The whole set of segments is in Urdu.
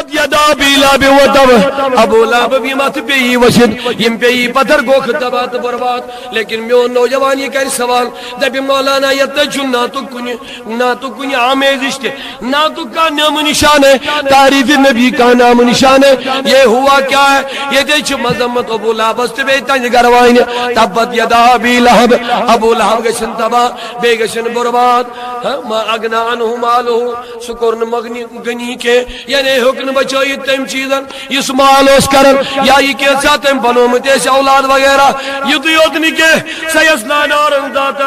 تبت یدا ابی لہب و تب ابو لہب یمت پی وشد یم پی پتھر گوکھ تباہ تہ برباد. لیکن میون نوجوان یہ کر سوال دب مولانا یہ چھُ نہ تو کن آمیزش تہ نہ تو کا نام نشان ہے تعریف نبی کا نام نشان ہے. یہ ہوا کیا ہے یہ چھ مذمت ابو لہبس تہ بیٚیہِ تہنٛدِ گھرواین تبت یدا ابی لہب ابو لہب گژھن تباہ بیٚیہِ گژھن برباد. ما اغنا عنہ مالہ سہ کوٚر نہٕ مغنی غنی کے یعنی ہیوٚک نہٕ بچٲیِتھ تٔمۍ چیٖزن یُس مال اوس کران یا یہ کینٛژھا تٔمۍ بنومُت ٲسۍ اولاد وغیرہ. یُتُے یوت نہٕ کینٛہہ سیصلیٰ نارا ذات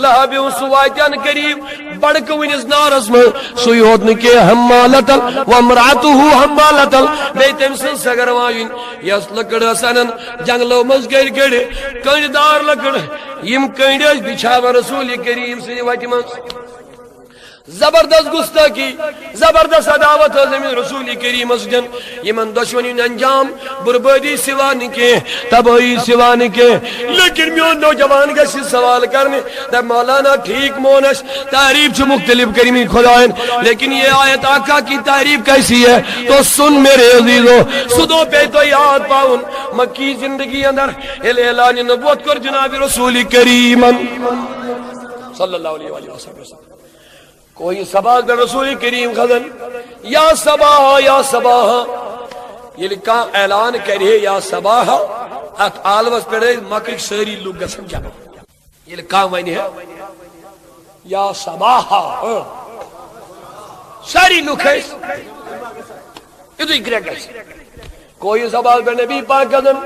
لہب سہ واتن قریب بڑکوٕنِس نارس منٛز. سُے یوت نہٕ کینٛہہ حمالۃ وامرأتہ حمالۃ بیٚیہِ تٔمۍ سٕنٛز سگروایِن یۄس لٔکٕر ٲس انان جنگلو منٛز گٔڑۍ گٔڑۍ کٔنٛڈۍ دار لٔکٕر. یم کٔنٛڈۍ ٲسۍ بچھاوان رسول کریم سٕنٛدِ وتہِ منٛز. زبردست گستاخی زبردست عداوت رسول کریم سن یمن دشمنی انجام بربادی سوا نکے تباہی سوا نکے. لیکن میون نوجوان گھس سوال کرنے دب مولانا ٹھیک مونش تعریف مختلف کریم خدائن لیکن یہ آیت آقا کی تعریف کیسی ہے تو سن میرے عزیزو. سدو پہ تو یاد پاؤن مکی زندگی اندر اعلان نبوت کر جناب رسول کریم صلی اللہ علیہ وسلم. کوئی صباح در رسول کریم خزن یا صباح یا صباح یہ لکھا اعلان کرے یا صباح ات آلوس پڑے مکرک ساری لوگ گسن جمع. یہ لکھا وانی ہے یا صباح ساری لوگ ہے ادھو گرگ ہے. کوئی صباح پر نبی پاک خزن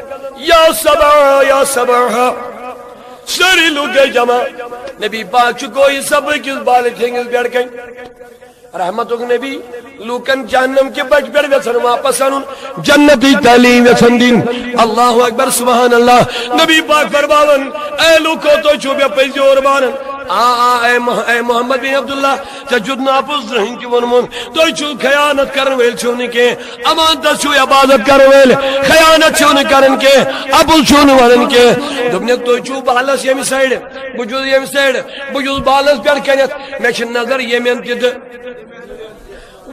یا صباح یا صباح ساری لوگ گئے جمع. نبی پاک چکوئی سب کس بالے تھینگز بیڑ کہیں رحمت نبی لوکن جہنم کے بچ بیڑ ویسن واپس آنون جنتی تعلیم ویسن دین. اللہ اکبر سبحان اللہ. نبی پاک فرماون اے لوکو تو چوبیا پیزی اور بانن اے محمد بن عبداللہ تجد ناپس رہن کی ونمون تو چو خیانت کرن ویل چھونے کے امانت چھو عبادت کرن ویل خیانت چھونے کرن کے ابل چھونے ورن کے دبنک تو چو بالس یمی سائڑ بجوز یمی سائڑ بجوز بالس پر کنیت میچن نظر یمی انتید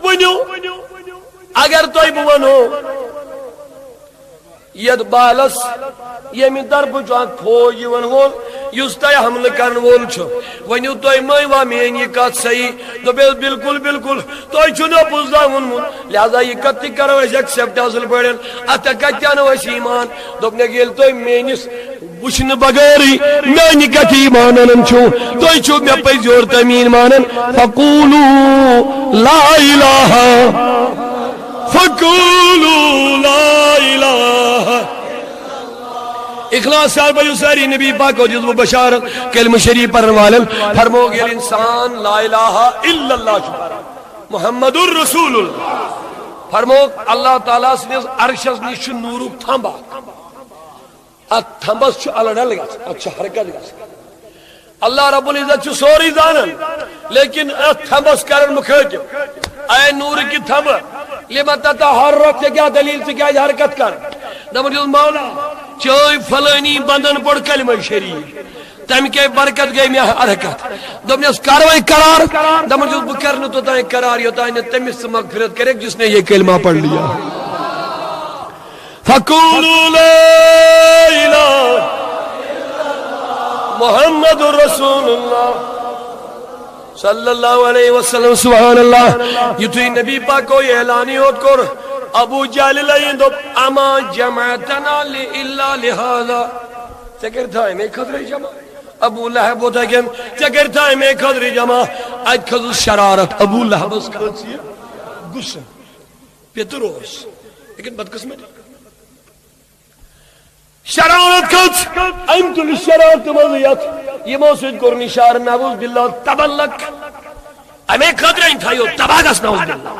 ونیو اگر توی بوانو ید بالس یمی در بجوان پھوجی ونگول یستا حمل کرن وول چھو ونیو توی مائی وامین یہ کات صحیح تو بالکل بالکل توی چھنو پوزدہ ونمون لہذا یہ کتی کرو ایسے ایکسیپٹ حاصل پڑھن اتا کتیانو ایسی ایمان دوپنے گیل توی مینیس وشن بغیری مینی کتی ایمانن چھو توی چھو میں پی زور تمین مانن فقولو لا الہ فقولو لا الہ. اخلاص صاحب ساری نبی پاک و جذب بشارت کلمہ شریف پڑھنے والے فرمو گے انسان لا الہ الا اللہ محمد الرسول اللہ فرمو اللہ تعالیٰ سے عرشس نیش نورک تھمبا ات تھمبس چھو الڑا لگا اچھا حرکت لگا اللہ رب العزت چھو سوری زانن لیکن ات تھمبس کرن مخاجب اے نور کی تھمب لما تتحرک سے کیا دلیل سے کیا حرکت کر دمر جز مولا چوئی فلانی بندن پڑھ کلمہ شریف تم کے برکت گئی میں حرکت دمنے اس کاروائی قرار دمر جز بکرن تو تائیں قرار یہ تائیں تم اس سے مغفرت کرے جس نے یہ کلمہ پڑھ لیا. فَقُولُوا لَا إِلَهَ محمد رسول اللہ صلی اللہ علیہ وسلم. سبحان اللہ. یہ تو نبی پاک کو اعلانی ہوت کر ابو جہل لائن دو اما جمعتنا لئلا لہذا چکر تھا میں خدر جمع ابو لہب ہوتا ہے کہ چکر تھا میں خدر جمع آج خضر شرارت ابو لہب اس کھانسی ہے گسن پیتروس لیکن بدقسمت شرارت کھانس انتو لشرارت مضیت یہ موسید کرنی شار نعوذ باللہ تبلک ہمیں خدر ہی تھا یہ تباگس نعوذ باللہ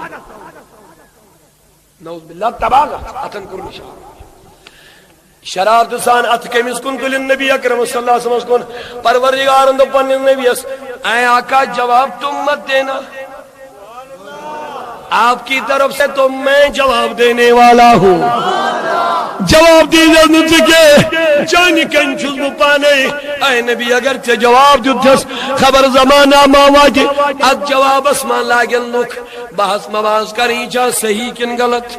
نعوذ باللہ تباگس اتن کرنی شار شرارت سان ات کمیس کن تلن نبی اکرم صلی اللہ علیہ وسلم کن پروردگارن دو پنن نبی اس اے آقا جواب تم مت دینا آپ کی طرف سے تو میں جواب دینے والا ہوں. جواب دیدن کے جانی کن چھس بو پانے اے نبی اگر تے جواب دیتس خبر زمانہ ماما کی اد جواب اسمان لاگن لک بحث مواز کریں چا صحیح کن غلط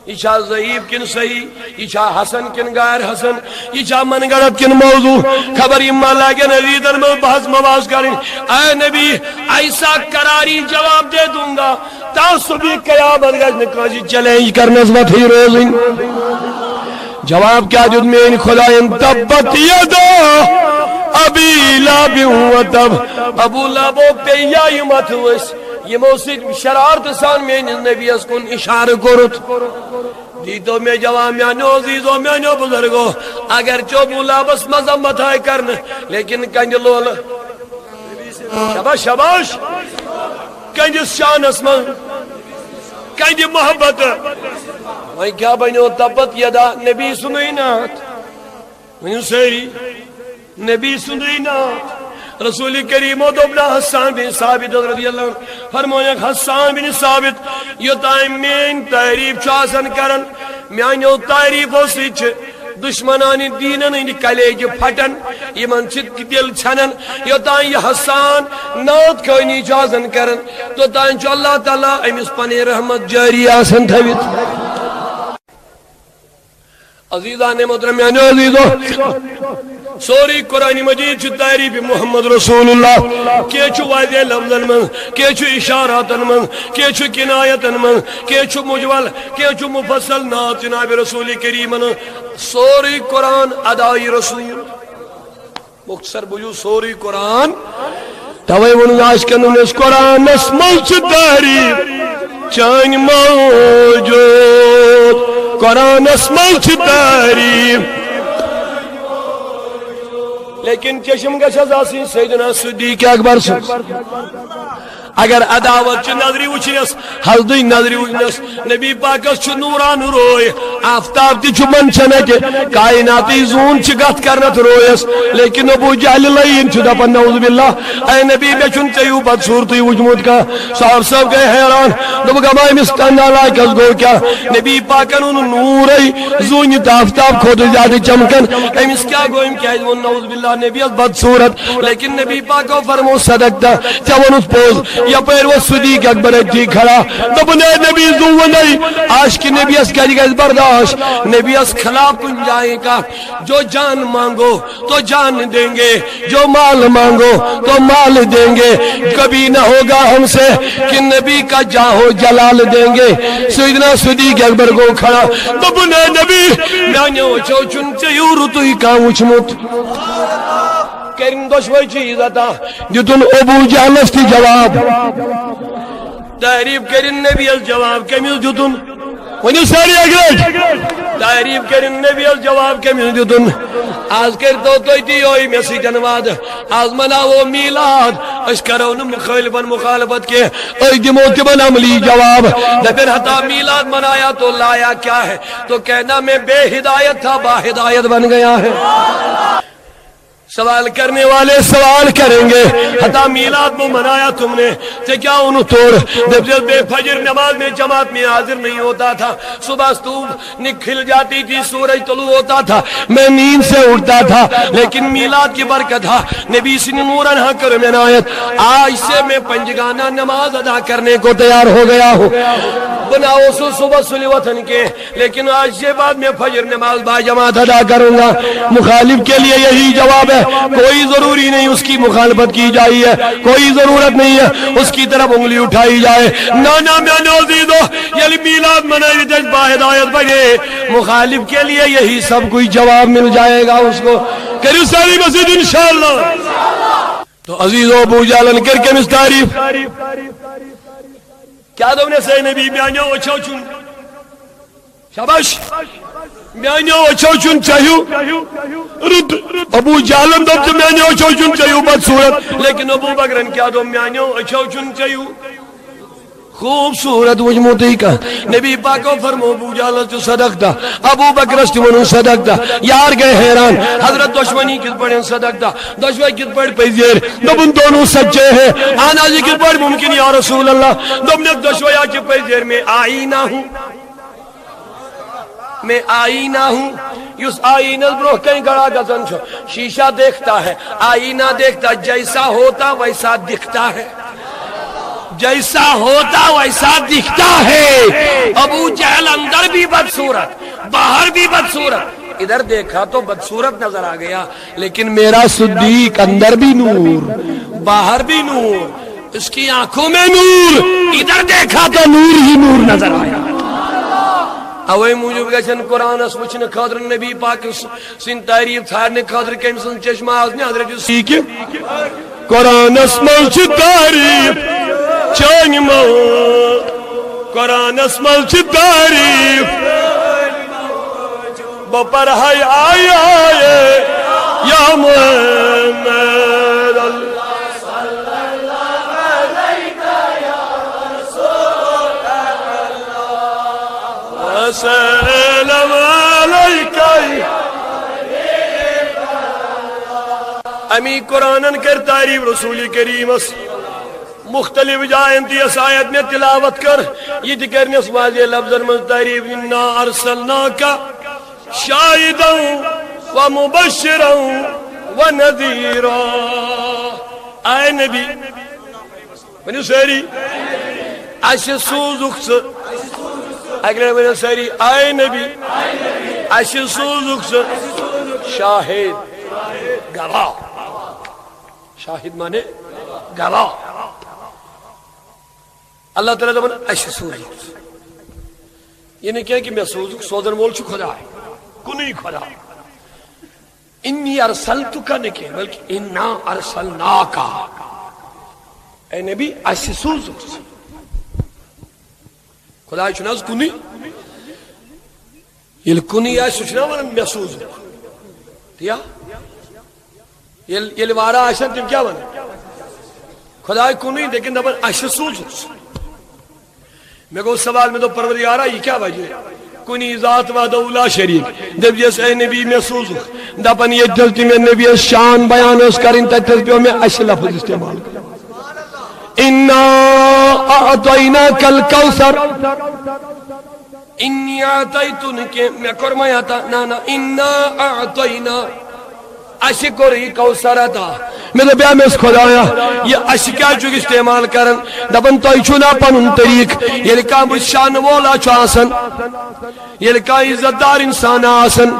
یہ چھا ضعیف کن صحیح یہ چھا حسن کن غیر حسن یہ چھا من گڑت کن موضوع خبر اما لاگن عزیدن میں بحث مواز کریں اے نبی ایسا قراری جواب دے دوں گا تاثبی قیامت گز نکاجی چیلنج کرنس وقت ہی روزیں جواب کیا جد میں ان خدایان تبت یدا ابی لاب و تب ابو لابو پیائی متوس یہ موسیق شرارت سان میں نبی اس کن اشارہ کرت دیتو میں جواب میانو عزیزو میانو بزرگو اگر چو ابو لابس مذمت ہے کرن لیکن کنج لول شباش شباش کنج شان اسمان کنج محبت وہی کیا بنیو تبت یدا نبی سنینات ونیو سیری نبی سنینات رسول کریم و دوبنا حسان بن ثابت رضی اللہ عنہ فرمویا حسان بن ثابت یہ تائم میں تعریف چاسن کرن میانیو تعریف ہو سچ دشمنانی دینن ان کلیج پھٹن یمن چت دل چھنن یہ تائم یہ حسان نات کھانی چاسن کرن تو تائم چو اللہ تعالیٰ امس پنی رحمت جاری آسن تھویت عزیزان محترمیانو عزیزو سوری قرآن مجید چھ تعریف محمد رسول اللہ کی چھو واضح لفظن من کی چھو اشاراتن من کی چھو کنایتن من کی چھو مجول کی چھو مفصل نات جناب رسول کریم سوری قرآن ادائی رسول مختصر بجو سوری قرآن توئی ونزاش کنن اس قرآن اسمل چھ تعریف چان موجود قرآن اسمل چھ تعریف لیکن چشم گشز آسی سیدنا صدیق اکبر سے اگر عداوت چھ نظری وچنس حضدی نظری وچنس نبی پاکس چھ نوران روئے آفتاب تی چھ من چنکے کائناتی زون چھ گت کرنت روئیس لیکن ابو جہل لئین چھ دپن نعوذ باللہ اے نبی بے چن چیو بد صورتی وجمود کا صاحب گئے حیران دب گمائی مستانہ لائکس گو کیا نبی پاکن ان نوری زون تا آفتاب خود زیادہ چمکن ایمس کیا گوئیم کیا ہے نعوذ باللہ نبی از بد صورت لیکن نبی پاکو فرمو صدقتا چون اس پوز یا پیر وہ صدیق اکبر اٹھی کھڑا دبنے نبی زو نہیں عاشق نبی اس کہہ گئے برداشت نبی اس خلاف کن جائے کا جو جان مانگو تو جان دیں گے جو مال مانگو تو مال دیں گے کبھی نہ ہوگا ہم سے کہ نبی کا جاہو جلال دیں گے سیدنا صدیق اکبر کو کھڑا دبنے نبی میں چو چن چیور تو ہی کام اچمت کرن دشوئی چیز آتا جتن ابو جہلس کی جواب تعریف کرن نبی از جواب کمیل جتن ونی ساری اگرد تعریف کرن نبی از جواب کمیل جتن آز کر تو تی ہوئی میسی جنواد آز مناو میلاد اس کرون مخالفت کے اوی دموت بن عملی جواب لیکن حتا میلاد منایا تو لایا کیا ہے تو کہنا میں بے ہدایت تھا با ہدایت بن گیا ہے سوال کرنے والے سوال کریں گے حتا میلاد میں منایا تم نے تو کیا انہوں توڑ جب بے فجر نماز میں جماعت میں حاضر نہیں ہوتا تھا صبح صبح نکھل جاتی تھی سورج طلوع ہوتا تھا میں نیند سے اٹھتا تھا لیکن میلاد کی برکت تھا نبی سے نورن ہاں کر میں آیت آج سے میں پنجگانہ نماز ادا کرنے کو تیار ہو گیا ہوں بناؤ سو صبح صلی وطن کے لیکن آج سے بعد میں فجر نماز با جماعت ادا کروں گا مخالف کے لیے یہی جواب ہے کوئی ضروری نہیں اس کی مخالفت کی جائی ہے کوئی ضرورت نہیں ہے اس کی طرف انگلی اٹھائی جائے نانا میں نوزیدو یعنی میلاد منائی جذبہ ہدایت بگے مخالف کے لیے یہی سب کوئی جواب مل جائے گا اس کو کریو ساری مسجد انشاءاللہ تو عزیزو ابو جالن کر کے مستعریف کیا دو نے سے نبی بیانیو اچھو چون شاباش میانیو اچھو چون چاہیو رد ابو جالن دو تو میانیو اچھو چون چاہیو بد صورت لیکن ابو بکرن کیا دو میانیو اچھو چون چاہیو خوبصورت وجموتی کا نبی پاکو فرمو ابو جالن تو صدق دا ابو بکرست منو صدق دا یار گئے حیران حضرت دشمنی کس پڑھیں صدق دا دشمنی کس پڑھ پیزیر دبن دونوں سچے ہیں آنا جی کس پڑھ ممکن یا رسول اللہ دبن دشمنی کس پیزیر میں آئی نہ ہوں میں آئینہ ہوں. یس آئینہ برو کہیں گڑا گزن چھو شیشہ دیکھتا ہے آئینہ دیکھتا جیسا ہوتا ویسا دکھتا ہے جیسا ہوتا ویسا دکھتا ہے. ابو جہل اندر بھی بدصورت باہر بھی بدصورت ادھر دیکھا تو بدصورت نظر آ گیا لیکن میرا صدیق اندر بھی نور باہر بھی نور اس کی آنکھوں میں نور ادھر دیکھا تو نور ہی نور نظر آیا. اوے موجب گژھن قرآن اس وچھن خاطر نبی پاک سن تعریف تھارنے خاطر کم سن چشمہ آزنی حضرت سیکھ قرآن اس ملچ تعریف چان مو قرآن اس ملچ تعریف بپر ہے آیا یا محمد اللہ صلی اللہ علیہ یا رسول اللہ وسلم علیکہ امی قرآن کر تعریف رسول کریم مختلف جائیں دیس آیت میں تلاوت کر یہ کرنے واضح لفظ من تعریف انا ارسلناکا شاہدا ومبشرا ونذیرا. اے نبی ونیو ساری اش سوزک سے اگر ونیو ساری اے نبی اش سوزک سے شاہد گواہ شاہد مانے گواہ. اللہ تعالیٰ دبن اش سوزک یہ نہیں کیا کہ میں سوزک سوزن وول چھو خدا ہے کنی خدا انی ارسلتکا نکے بلکہ انا ارسلناکا اے نبی اش سوزک خدا چناز کنی یہ کنی آئی سوچنا وانا میں سوزک دیا یہ وارا آشن تم کیا وانا خدا کنی لیکن دبن اش سوزک میں کو سوال میں تو پروردگارا یہ کیا وجہ ہے کنی ذات و دولا شریک جب جیسے اے نبی میں سوزخ دپن یہ جلتی میں نبی شان بیان اس کریں تجربیوں میں اش لفظ استعمال کریں انا اعطیناک الکوثر انی اعطیتن کے میں کرمایا تھا نانا انا اعطینا اشکری کوثر تھا میں تو بیا میں اس خدایا یہ اشکیا چک استعمال کرن دبن تو چنا پنن طریق یہ لکا شان والا چاسن یہ لکا عزت دار انسان آسن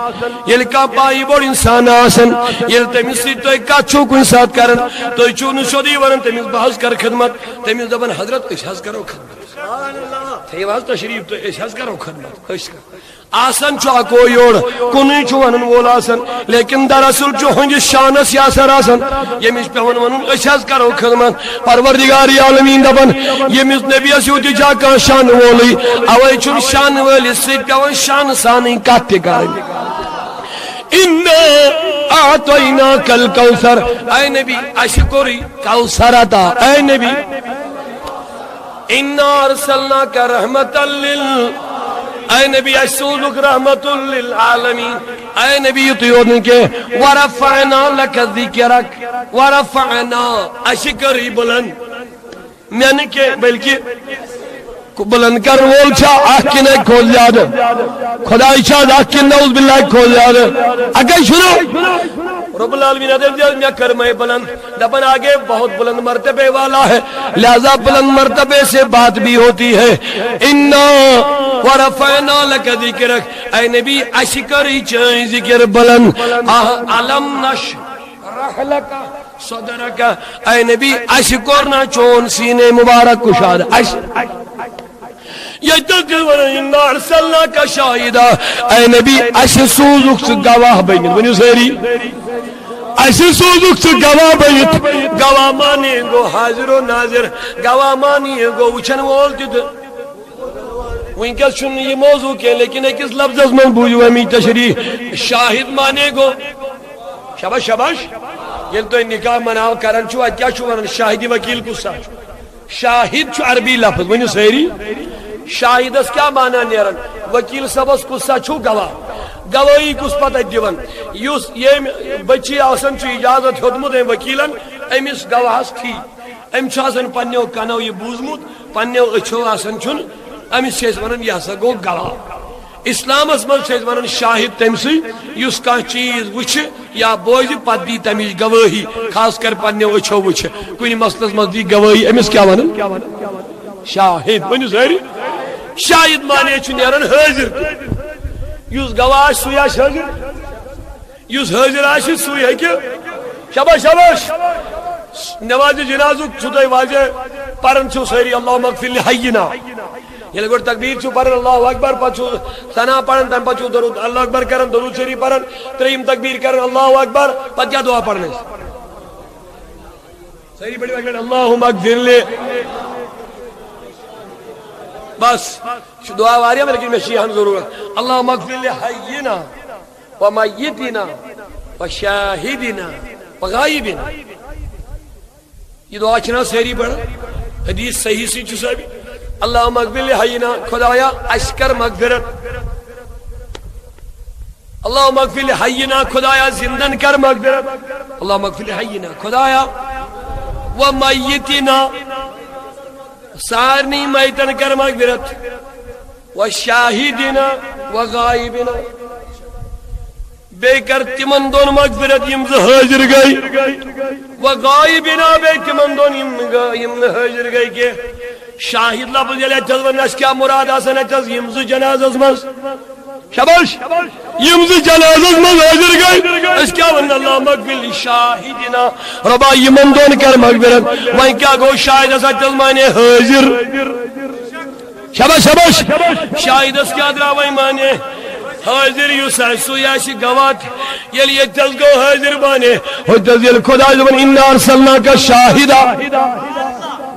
یہ لکا بائی بڑ انسان آسن یہ تمیز سی تو ایک چوک انسان کرن تو چون شدی ورن تمیز بحث کر خدمت تمیز دبن حضرت اشحاظ کرو خدمت تیواز تشریف تو اشحاظ کرو خدمت آسن چاہ کوئی اور کنی چو ونن وول آسن لیکن دراصل چو ہنج شان سیاسر آسن یہ مجھ پہ ونن اشاز کرو خدمت پروردگاری عالمین دبن یہ مجھ نبی اسیوتی جا کر شان وولی اوائی چون شان وولی سیٹ پہ ون شان سانی کاتے کریں اِنَّا اَعْطَيْنَاكَ الْكَوْثَرَ اے نبی اشکری کوثرتا اے نبی اِنَّا ارسلناک رحمتا اے نبی اشسوزک رحمت للعالمین اے نبی یطیورن کے ورفعنا لک ذکرک ورفعنا اشکری بلند میں نے کہ بلکہ بلند کر وول چھا آکینے کھول جا دے خدای چھا آکین نعوذ باللہ کھول جا دے اگر شروع رب العالمین عدد جا میں کرمائے بلند دبن آگے بہت بلند مرتبے والا ہے لہذا بلند مرتبے سے بات بھی ہوتی ہے اِنَّا وَرَفَعْنَا لَكَ ذِكْرَكَ اے نبی اشکری چاہیں ذکر بلند علم نشرح لَكَ صدرك اے نبی اشکرنا چون سینے مبارک کشاد یجتکر اِنَّا ارسلناک شاہدہ اے نبی اشسوزک سے گواہ بینید ونیو سیری اشسوزک سے گواہ بینید گواہ مانی گو حاضر و ناظر گواہ مانی گو وچن وولتی دے وینکس چون یہ موضوع کے لیکن ایک اس لفظ میں بوجو ہمیں تشریح شاہد مانے گو شباش شباش یہ تو نکاح مناو کرن چو کیا چو ورن شاہدی وکیل کو سا شاہد چو عربی لفظ ونیو سیری شاہد اس کیا مانا نیرن وکیل سبس کو سا چو گواہ گواہی کس پتہ دیون یہ بچی آسن چو اجازت حدمت ہیں وکیلن امیس گواہس تھی ام چاسن پنیو کنو یہ بوزمت پنیو اچھو آسن چون امیس چیز ورن یہ سا گو گواہ اسلام اس من سے ونن شاہد تمسی یس کان چیز وچھ یا بوزِ پتہ دی تمچ گواہی خاص کر پنیو اچھو وچھ کُنہِ مسلس مز دی گواہی امس کیا ونن شاہد ونیو ساری شاہد مانے چھ نیرن حاضر یس گواہ سُے آسہِ حاضر یس حاضر آسہِ سُے ہیٚکہِ شاباش شاباش نماز جنازک چھو تُہۍ واضح پرن چھو سٲری اللہُمَ اغفر لحینا ییٚلہِ گۄڈٕ تکبیر چھو پرن اللہ اکبر پتہٕ چھو ثنا پرن تمہِ پتہٕ چھو درود اللہ اکبر کرن درود شریف پرن ترٛیٚیِم تکبیر کرن اللہ اکبر پتہٕ کیٛاہ دعا پرن سٲری بڑی وقت اللہُمَ اغفر لی بس دعا واریاہ لیکن مےٚ چھِ یِہن ضروٗرت اللہُمَ اغفر لحینا ومیتنا وشاہدنا وغائبنا یہ دعا چھنا ساری پڑھا حدیث صحیح سی چھو صاحبی اللہم اغفر لحینا خدایا اشکر مغفرت اللہم اغفر لحینا خدایا زندن کر مغفرت اللہم اغفر لحینا خدایا ومیتنا سارنی میتن کر مغفرت وشاہدنا وغائبنا بے کر تمن دون مغفرت یم حاضر گئی وغائبنا بے تمن دون یم حاضر گئی کہ شاہد لفظ یلی اتھز ون اس کیا مراد آسن اتھز یم جنازس مز شاباش یم جنازس مز حاضر گئی اس کیا ون اللہم اغفر لشاہدنا ربا یمن دون کر مغفرت وہیں کیا گو شاہد اس اتھز مانے حاضر شاباش شاباش شاہد اس کیا درا وہیں مانے حاضر یوسا سویاشی گوات یلی اتھز گو حاضر بانے اتھز یل خدا زبان انا ارسلنا کا شاہدہ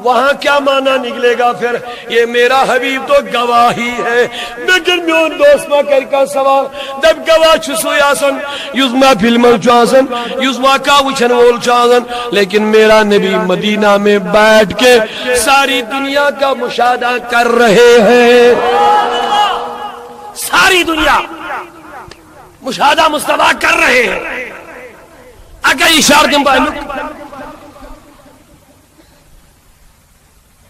وہاں کیا معنی نکلے گا پھر یہ میرا حبیب تو گواہی ہے لیکن میون دوست ما کر کا سوال جب گواہ چھسو یاسن یوز ما فلم چاسن یوز واقع وچھن وول چاسن لیکن میرا نبی مدینہ میں بیٹھ کے ساری دنیا کا مشاہدہ کر رہے ہیں ساری دنیا مشاہدہ مصطفیٰ کر رہے ہیں اگر اشارت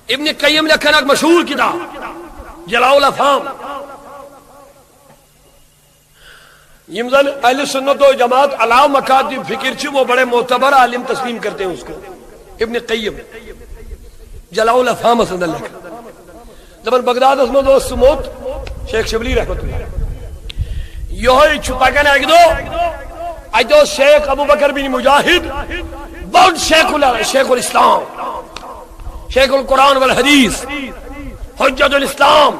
ابن قیم لکھن ایک مشہور کتاب جلاء الافہام یمزن اہل سنت و جماعت علاو مکاتب فکر چھ وہ بڑے معتبر عالم تسلیم کرتے ہیں اس کو ابن قیم جلاء الافہام اسند لکھن جب بغداد اسمہ دوست موت شیخ شبلی رحمت اللہ یہ چھپاگن ایک دو ایدو شیخ ابو بکر بن مجاہد بہت شیخ الاسلام شیخ القرآن والحدیث حجت الاسلام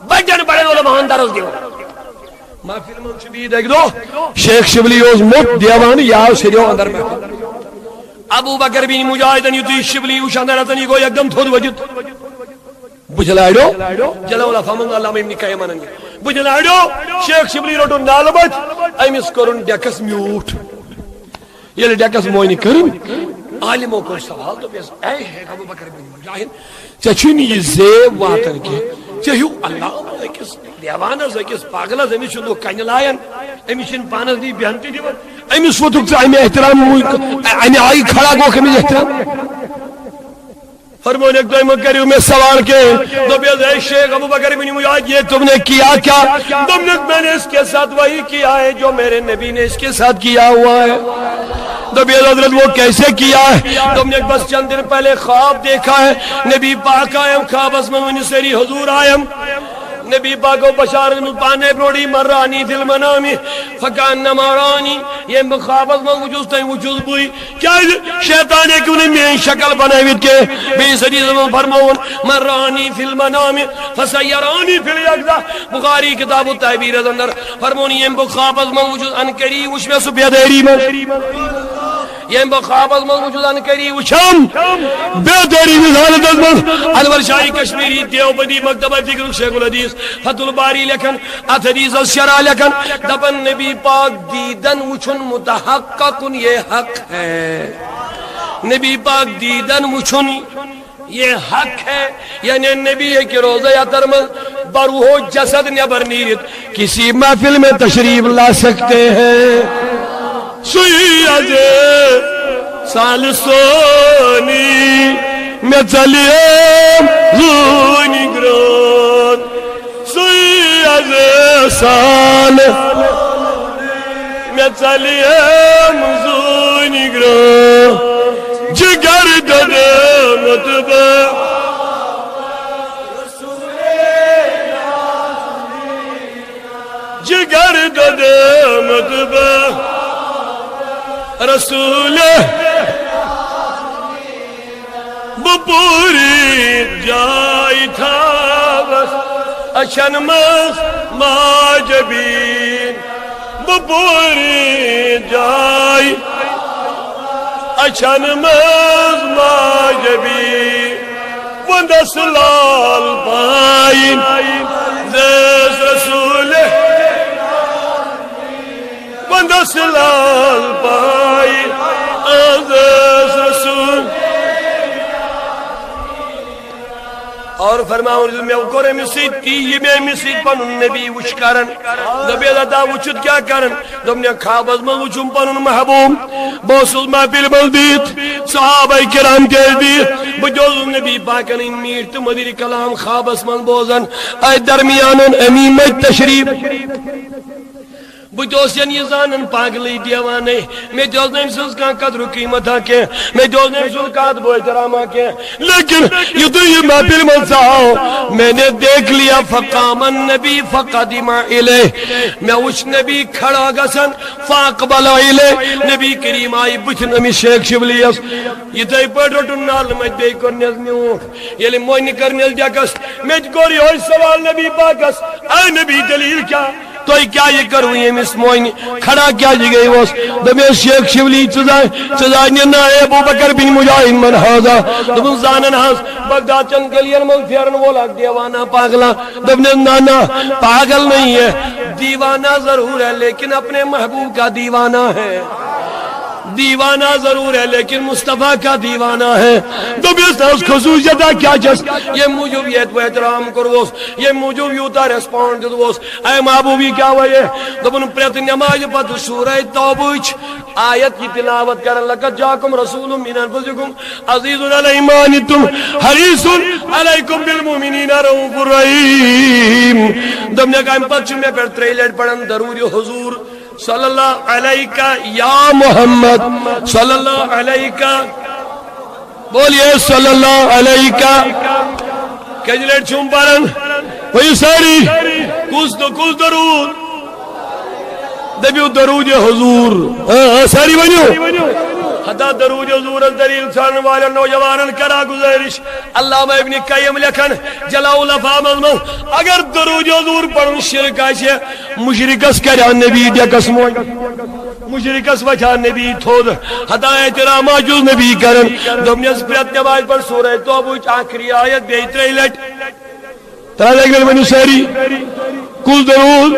بجن بڑے علماء درس دیو محفل من شبید ایک دو شیخ شبلی اوز موت دیوان یاو سریو اندر محفل ابو بکر بن مجاہد یوتی شبلی اوشاندر اتنی کو یک دم تھود وجد بجلائیڈو جلاء الافہام اللہ میں ابن قیم اننگی بجلائیڈو شیخ شبلی روٹو نالبت ایمس کرن ڈیکس میوٹ یہ ڈیکس موینی کرن عالموں کو سوال تو بیس اے شیخ ابو بکر بن مجاہد چچنی یہ زیب واتر کے چہیو اللہ ایکس دیوانز ایکس پاگلز امی چھو کنی لائن امی چھن پانز دی بیانتی دیوان امی سوتک سے امی احترام امی آئی کھڑا گو کمی احترام فرمون ایک دوئی مکریو میں سوال کے تو بیس اے شیخ ابو بکر بن مجاہد یہ تم نے کیا کیا تم نے میں نے اس کے ساتھ وہی کیا ہے جو میرے نبی نے اس کے ساتھ کیا ہوا ہے تو بیس حضرت وہ کیسے کیا ہے تم نے بس چند دن پہلے خواب دیکھا ہے نبی پاک آئیم خواب اس میں منی سری حضور آئیم نبی پاک و بشارت مطانے بروڑی مرانی فی المنامی فکان نمارانی یہ مخابت میں وجود تھا وجود بوئی کیا شیطان ہے کیوں نے میں شکل بنائیوید کے بے صدی زمان فرمون مرانی فی المنامی فسیرانی فی الیقظہ بخاری کتاب التعبیر اندر فرمونی یہ مخابت میں وجود انکری وش میں سبیہ دیری میں یہ مخابت میں وجود انکری وشم بے دیری مثالت ازمن انور شاہی کشمیری دیوبندی مکتبہ فکر شیخ الحدیث فتح الباری لکن اتحدیث الشرع لکن دبن نبی پاک دیدن وچن متحققن یہ حق ہے نبی پاک دیدن وچن یہ حق ہے یعنی نبی ہے کہ روزہ یاتر میں بروح جسد نبر نیرت کسی محفل میں تشریف لا سکتے ہیں سوئی سال سونی میں چلیم زونی گرون سوئی سان میں چلیم زونی گرو جگر دد متبہ جگر دد متبہ رسول بپوری جائی تھا بس اچھن مس ماجبین بپوری جائی اچھن مس ماجبین وندس لال پائن زیس رسول وندس لال پائن زیس رسول اور فرماؤں میں اوکورے مسید تی یہ میں مسید پنن نبی وچ کرن نبی اللہ وچت کیا کرن دم نے خواب از من وچم پنن محبوب بوسل محفل ملدیت صحابہ کرام کے دیت بجوز نبی پاکن ان میرت مدیر کلام خواب از من بوزن اے درمیانن امیم تشریف بہت یہ زانن پاگلی دیوانے میں دوز نیم سنس کا قدر و قیمت کے میں دوز نیم سنس کا ادب و احترامہ کے لیکن یہ تو یہ محفل منصاؤ میں نے دیکھ لیا فقام النبی فقدم الیہ میں اس نبی کھڑا گسن فاقبل الیہ نبی کریم آئی بچن امی شیخ شبلیس یہ تو پڑھ رٹن نال میں بے کرنیز میوٹ یہ لی موئنی کرنیز جاکس میں گوری ہوئی سوال نبی پاکس اے نبی دلیل کیا تو کیا یہ کروں یہ مس موئنی کھڑا کیا جی گئی وہ دمی شیخ شبلی چزائنی نا ابو بکر بن مجاہد من حاضا دمی زانن حاض بغداد چند گلین مل فیرن وولا دیوانا پاگلا دمی نانا پاگل نہیں ہے دیوانا ضرور ہے لیکن اپنے محبوب کا دیوانا ہے دیوانہ ضرور ہے لیکن مصطفیٰ کا دیوانہ ہے تو بھی اس خصوصیتہ کیا جس یہ موجودیت و احترام کروس یہ موجودیتا ریسپونڈ دوس اے محبوبی کیا ہوئے تو ان پریت نماز پت سورہ توبہ آیت کی تلاوت کرن لقد جاکم رسول من انفسکم عزیز علی ما عنتم حریص علیکم بالمؤمنین رؤوف الرحیم دم نے کہا پتہ میں پر ٹریلر پڑھن درود حضور صلی اللہ علیہ یا محمد صلی اللہ علیہ بولیے صلی اللہ علیہ کجلیٹ چھوم پارن وہی ساری کس درود دبیو درود حضور ساری بنیو حدا درود حضور دلیل سان والا نوجوانن کرا گزارش علامہ ابن قیم لکھن جلاؤ لفا مضمون اگر درود حضور پڑھن شرک آشے مشرکس کریا نبی دیکس موئی مشرکس وچھا نبی تھود حدا احترام آجوز نبی کرن دمنیس پریت نماز پر سورہ توبہ آخری آیت بیتر لٹ ترہ لیکن بنی ساری کل درود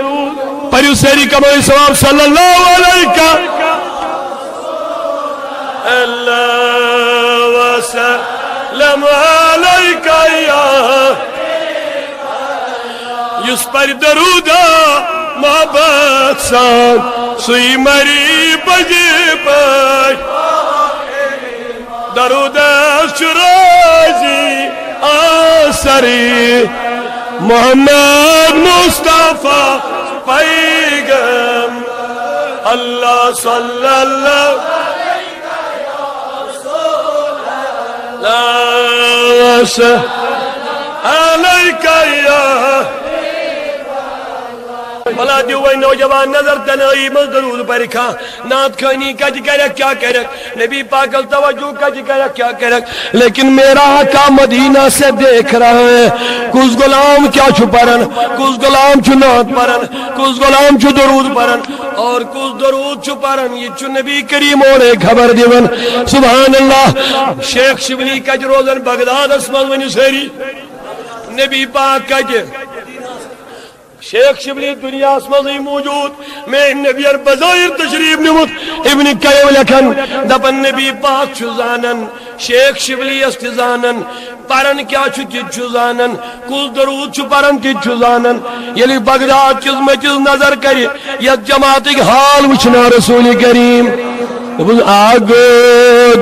پریو ساری کمائی ثواب صلی اللہ علیہ اللہ وسلم علیکہ یا یس پر درودہ محبت سان سوئی مری بجی پر درودہ شرازی آسری محمد مصطفیٰ پیغم اللہ صلی اللہ علیکہ یا بلا دیوئی نوجوان نظر تنائی مز درود پر رکھا نات کھانی کج کرک کیا کرک نبی پاکل توجہ کج کرک کیا کرک لیکن میرا آقا مدینہ سے دیکھ رہا ہے کس غلام کیا چھو پرن کس غلام چھو نات پرن کس غلام چھو درود پرن اور کس درود چھو پرن یہ چھو نبی کریم اور ایک خبر دیون سبحان اللہ شیخ شبلی کج روزن بغداد اسمال ونی سیری نبی پاک کج شیخ شبلی دنیا اسمازی موجود میں نبی بظاہر تشریف نمت ابن قیم لکھن دپن نبی پاک چھو زانن شیخ شبلی استزانن پرن کیا چھو تیت چھو زانن کس درود چھو پرن تیت چھو زانن یلی بغداد چیز میں چیز نظر کری یک جماعت ایک حال وچنا رسول کریم آگو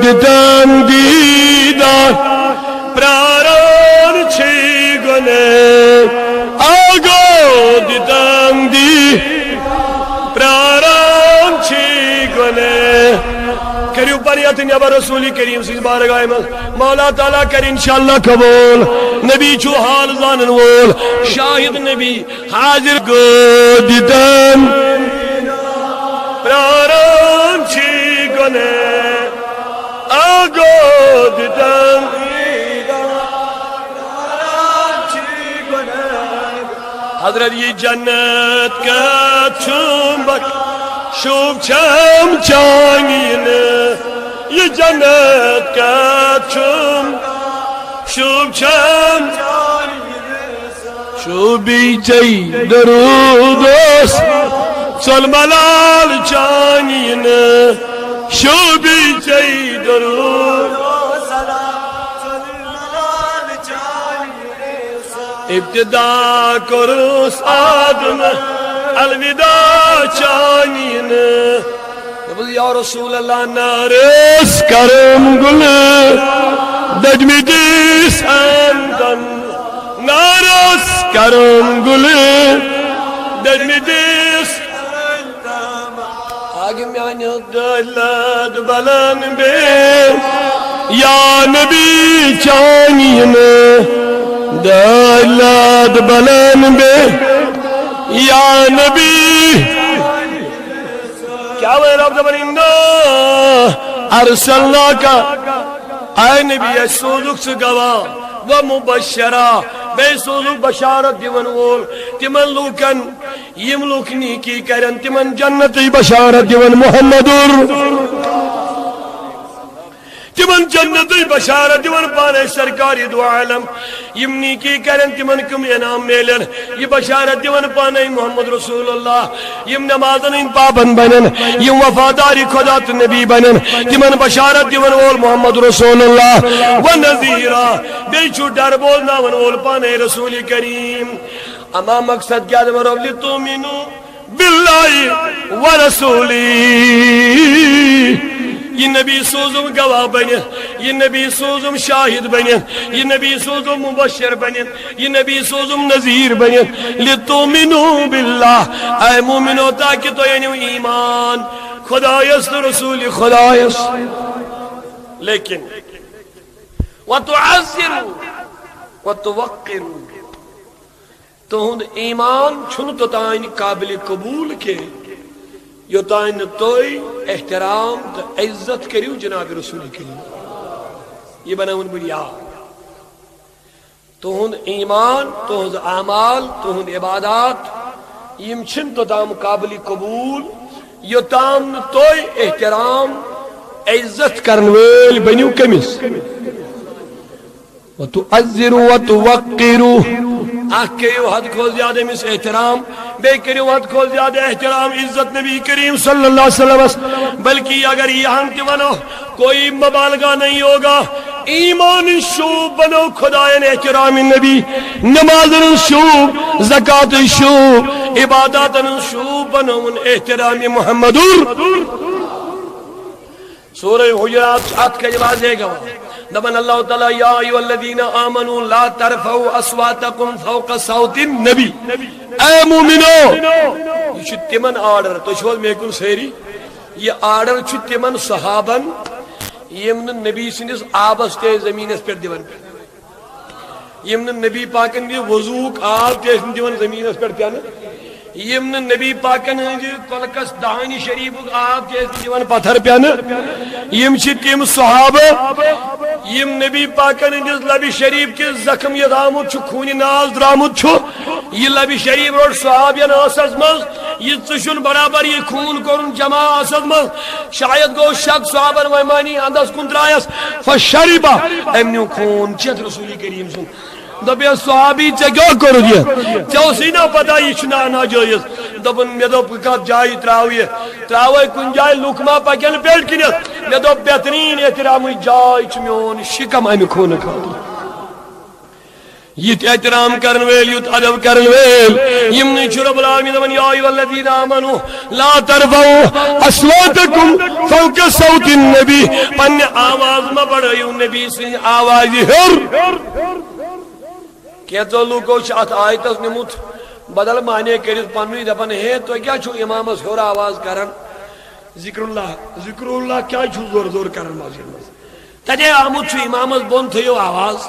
دتن دیدان پراران چھی گنے آگو دیدم دی بیت نبر رسول کریم سی بارگاہ میں مولا تعالیٰ کر انشاءاللہ قبول نبی چھو حال زانن وول شاہد نبی حاضر گودتن پراران چی گنے آگودتن حضرت یہ جنت کا چنبک شوب چم چانگین یہ جنت کا شوب چم شوبی چی درودوس سلملال چانگین شوبی چی درودوس سلملال چانگین ابتدا کرس آدم الوداع چانین یا رسول اللہ نارس کرم گل دجمی دیس اندن نارس کرم گل دجمی دیس آگے میانی دلد بلن بے یا نبی چانین دلد بلن بے یا نبی کیا وہ رب زبرندہ ارسلنا کا اے نبی اے سوزک سے گواہ و مبشرہ بے سوزک بشارت دیون وول تمن لوکن یم لوکنی کی کرن تمن جنتی بشارت دیون محمدر تمن جنتی بشارت دیون پانے سرکاری دو عالم یم نیکی کرن تمن کم انعام میلن یہ بشارت دیون پانے محمد رسول اللہ یم نمازن ان پابند بنن یم وفاداری خدا تو نبی بنن تمن بشارت دیون وول محمد رسول اللہ و نذیرہ بیچو ڈر بولنا ون وول پانے رسول کریم اما مقصد کیا دم رب لتومنو باللہ و رسولی یہ نبی سوزم گواہ بنن یہ نبی سوزم شاہد بنن یہ نبی سوزم مبشر بنن یہ نبی سوزم نذیر بنن لتؤمنوا باللہ اے مومنو تاکہ تو یعنی ایمان خدایست رسول خدایست لیکن وتعزروا وتوقروا تو ایمان چھن تو تائن قابل قبول کے یوتائن توئی احترام تو عزت کریو جناب رسول کریم یہ بناون بنیاد تہند ایمان تہند اعمال تہند عبادات یم چھن تو تام قابل قبول یوتام توئی احترام عزت کرن ویل بنیو کمس وتعزروا وتوقروا کریو حد کھول زیادہ مس احترام بے کریو حد کھول زیادہ احترام عزت نبی کریم صلی اللہ علیہ وسلم بلکہ اگر یہاں کی بنو کوئی مبالغہ نہیں ہوگا ایمان شوب بنو خدایان احترام نبی نمازن شوب زکاة شوب عبادات شوب بنو احترام محمد سورہ حجرات آت کا جواز ہے گا دبن اللہ تعالیٰ یا ایوہ الذین آمنوا لا ترفعوا اصواتکم فوق صوت النبی اے مومنو یہ چھو تمن آرڈر تو شوال میں کن سیری یہ آرڈر چھو تمن صحابن یمن نبی سنس آبس تے زمین اس پر دیون پر یمن نبی پاکن دی وضوق آب تے دیون زمین اس پر پیانا یمن نبی پاکن کلکس دہانی شریف آب تے دیون پتھر پیانا یم چھ تم صحابہ یم نبی پاکن ہندس لبی شریف کے زخم یہ درامت چھ خونی ناز درامت چھ یہ لبی شریف روڑ صحابین آسد مز یہ چشن برابر یہ خون کرن جمع آسد مز شاید گو شک صحابن ویمانی اندس کن درائیس فشریبا امنیو خون چیت رسول کریم سن دبی صحابی چا کیا کرو دیا چاو سینا پتا یہ چنا ناجائز دبن میں دو پکات جائی تراوی کن جائی لکما پاکیل پیٹ کنیت میں دو بہترین احترامی جائی چمیون شکم امی خون کھاتی یہ احترام کرن ویل یہ ادب کرن ویل یمنی رب العالمین من یا ایھا الذین آمنوا لا ترفعوا اصواتکم فوق صوت النبی پن آواز میں بڑھائیو نبی سے آوازی ہر کہتا لوگو ات آیتس نمت بدل معنی کرت پنوی دپن ہے تو کیا چھو امامس ہور آواز کرن ذکر اللہ کیا چھو زور زور کرن مسجد مز تجے آمد چھو امامس بون تھیو آواز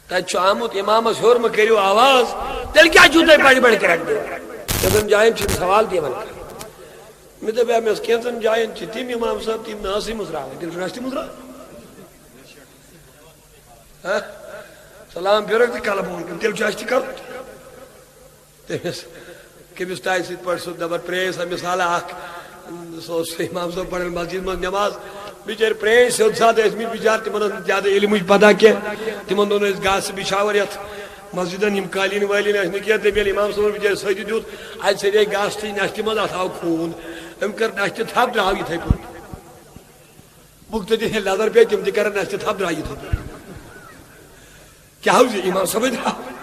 تجے آمد امامس ہور مکریو آواز تل کیا چھو تے بڑھ بڑھ کرک دے تم جائیں چھو سوال دیا من کر میں تو میں اس کینسن جائیں چھو تیم امام صاحب تیم ناسی مزرا ہے دل فراشتی مزرا سلام پیرک تے کالا بون کر دل چاشتی کر کمس تائیں سیت پڑھ سو دبر پریس مثال آکھ سو امام صاحب پڑھن مسجد میں نماز بیچار پریس سے ساتھ اسمی بیچار تمہن زیادہ علم مجھ پتا کیا تمہن دونوں اس گاہ سے بچھاور یت مسجدن یم قالین والین اس نے کیا تے بیل امام صاحب بیچار سجدہ دیوت آج سے گاہ سے نشتی مز اتھاو خون ام کر نشتی تھپ دراو یہ تھے پوت بکتے دی لازر پہ تم دی کر نشتی تھپ دراو یہ تھے کیا ہو جی امام صاحب دراو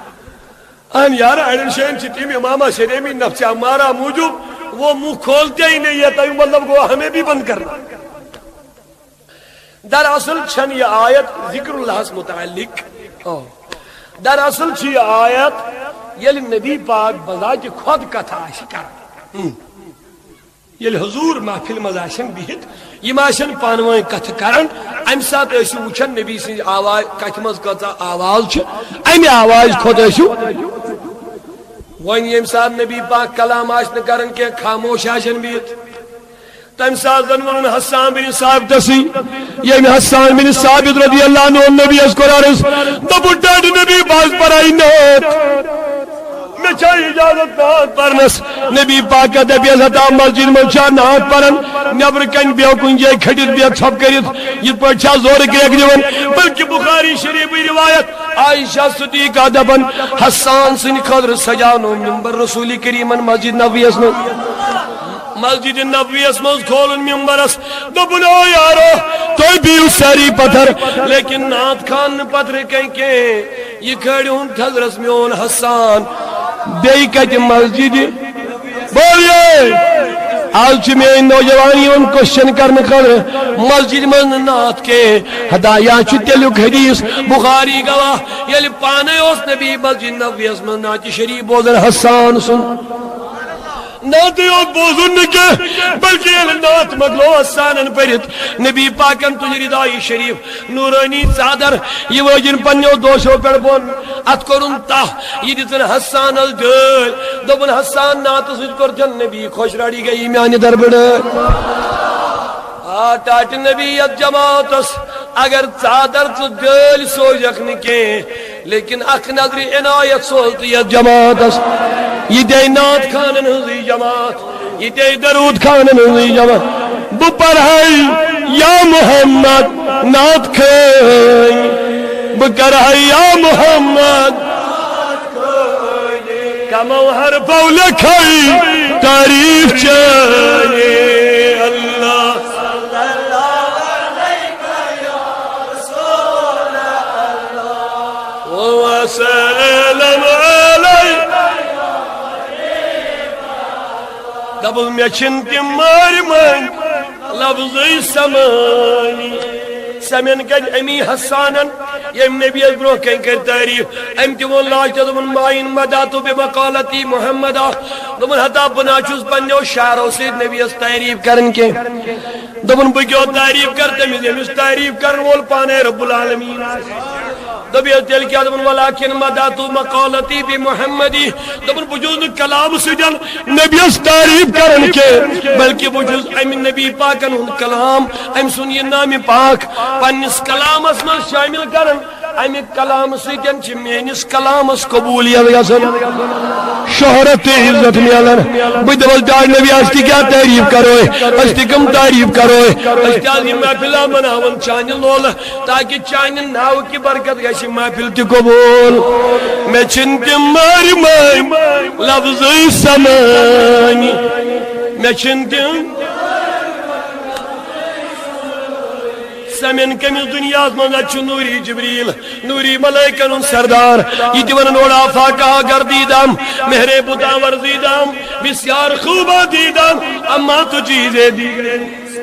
ان یار ایڈن شین چی تیم امامہ شریمی نفس ہمارا موجود وہ منہ کھولتے ہی نہیں ہے تو مطلب وہ ہمیں بھی بند کرنا در اصل چھن یہ آیت ذکر اللہ سے متعلق در اصل چھ یہ آیت یل نبی پاک بذات خود کتھا شکر یل حضور محفل مزاشن بہت یہ ماشن پانوائیں کتھ کرن ام ساتھ ایسو وچھن نبی سے آواز کتھ مز کتا آواز چھ ام آواز خود ایسو وین یم ساتھ نبی پاک کلام آشن کرن کے خاموش آشن بہت تم ساتھ ونون حسان بن ثابت تسی یم حسان بن ثابت رضی اللہ عنہ نبی اس قرارس دبو ڈاڈ نبی باز پر آئی نوت میں چاہی اجازت نات پرنس نبی پاک کا دبی ازتا مسجد میں چاہ نات پرن نبر کن بیو کنجے کھڑیت بیو چھپ کریت یہ پر چاہ زور گریک دیون بلکہ بخاری شریف روایت عائشہ صدیقہ دبن حسان سن خضر سجانو منبر رسول کریم مسجد نبوی اسمو مسجد نبوی اسمو کھولن منبرس دبنو یارو توی بیو ساری پتھر لیکن نات خان پتھر کہیں کہ یہ کھڑی ہوں تھزرس میون حسان بے کت مسجد بولیے آج چھ میں نوجوانی ان کوشچن کرنے کر مسجد من نات کے ہدایہ چھ تلک حدیث بخاری گواہ یلی پانے اس نبی مسجد نبوی اس من نات شریف بوزن حسان سن نات یوت بوزن نکے بلکہ یہ نات مگلو حسانن پرت نبی پاکن تجری دائی شریف نورانی صادر یہ وجن پنیو دوشو پر بون ات کرن تاہ یہ دیتن حسان الدل دوبن حسان نات سج کرتن نبی خوش راڑی گئی میانی دربڑ آٹاٹ نبیت جماعتس اگر صادر تو دل سو جکن کے لیکن اخ نظر عنایت سولتیت جماعتس یہ دے نات خانن ہزی جماعت یہ دے درود خانن ہزی جماعت بو پڑھائی یا محمد نات کھائی بو کرھائی یا محمد کمو ہر پول کھائی تعریف چاہیے اللہ وسلم علیہ دبل میں چھنتی مار من لفظی سمانی سمین کج امی حسانن یم نبی ازبرو کن کر تعریف ام تیون لاج تدمن مائن مداتو بے مقالتی محمدہ دمن حتا بنا چوز پنیو شعرو سید نبی از تعریف کرن کے دمن بکیو تعریف کرتے میں تعریف کرن وول پانے رب العالمین دبی دل کیا دبن ولیکن مداتو مقالتی بی محمدی دبن بجوز کلام سجن نبی اس تعریف کرن کے بلکہ بجوز امین نبی پاکن ہن کلام ام سنی نام پاک پنس کلام اس من شامل کرن امی کلام سجن چھ مینس کلام اس قبولیت یسن شہرت عزت میلن بدول دار نبی استی کیا تعریف کروئے استی کم تعریف کروئے استی عظیم محفلہ مناون چانی لول تاکہ چانی ناو کی برکت گئی محفل تی قبول میں چھنتی ماری مائی لفظی سمانی میں چھنتی سمین کمیز دنیا من اچھو نوری جبریل نوری ملائکن سردار یہ دیون نوڑا فاقہ گردیدم مہرے بتا ورزیدم بسیار خوبہ دیدم اما تو چیزیں دیگر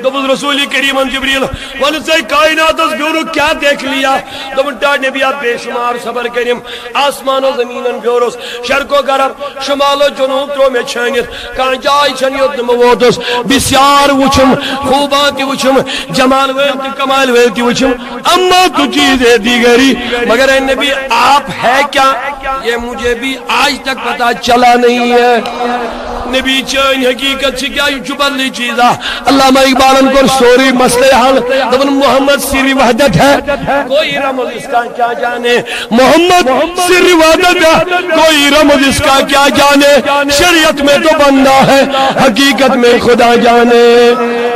دوپس رسول کریم جبریل ون ژے کائناتس بیورو کیا دیکھ لیا دوپن ٹا نبی آپ بے شمار صبر کریم آسمان و زمینن بیورس شرق و غرب شمال و جنوب ترو میں چھنت کان جائے چھن یوت نم ووتس بسیار وچھم خوبات وچھم جمال ول کمال ول وچھم اما تو چیز ہے دیگری مگر اے نبی آپ ہے کیا یہ مجھے بھی آج تک پتا چلا نہیں ہے نبی چین حقیقت سے کیا یہ بدلی چیزا علامہ اقبالن کو سوری مسئلہ حل دبن محمد سری وحدت ہے کوئی رمز اس کا کیا جانے محمد سری وحدت ہے کوئی رمز اس کا کیا جانے شریعت میں تو بندہ ہے حقیقت میں خدا جانے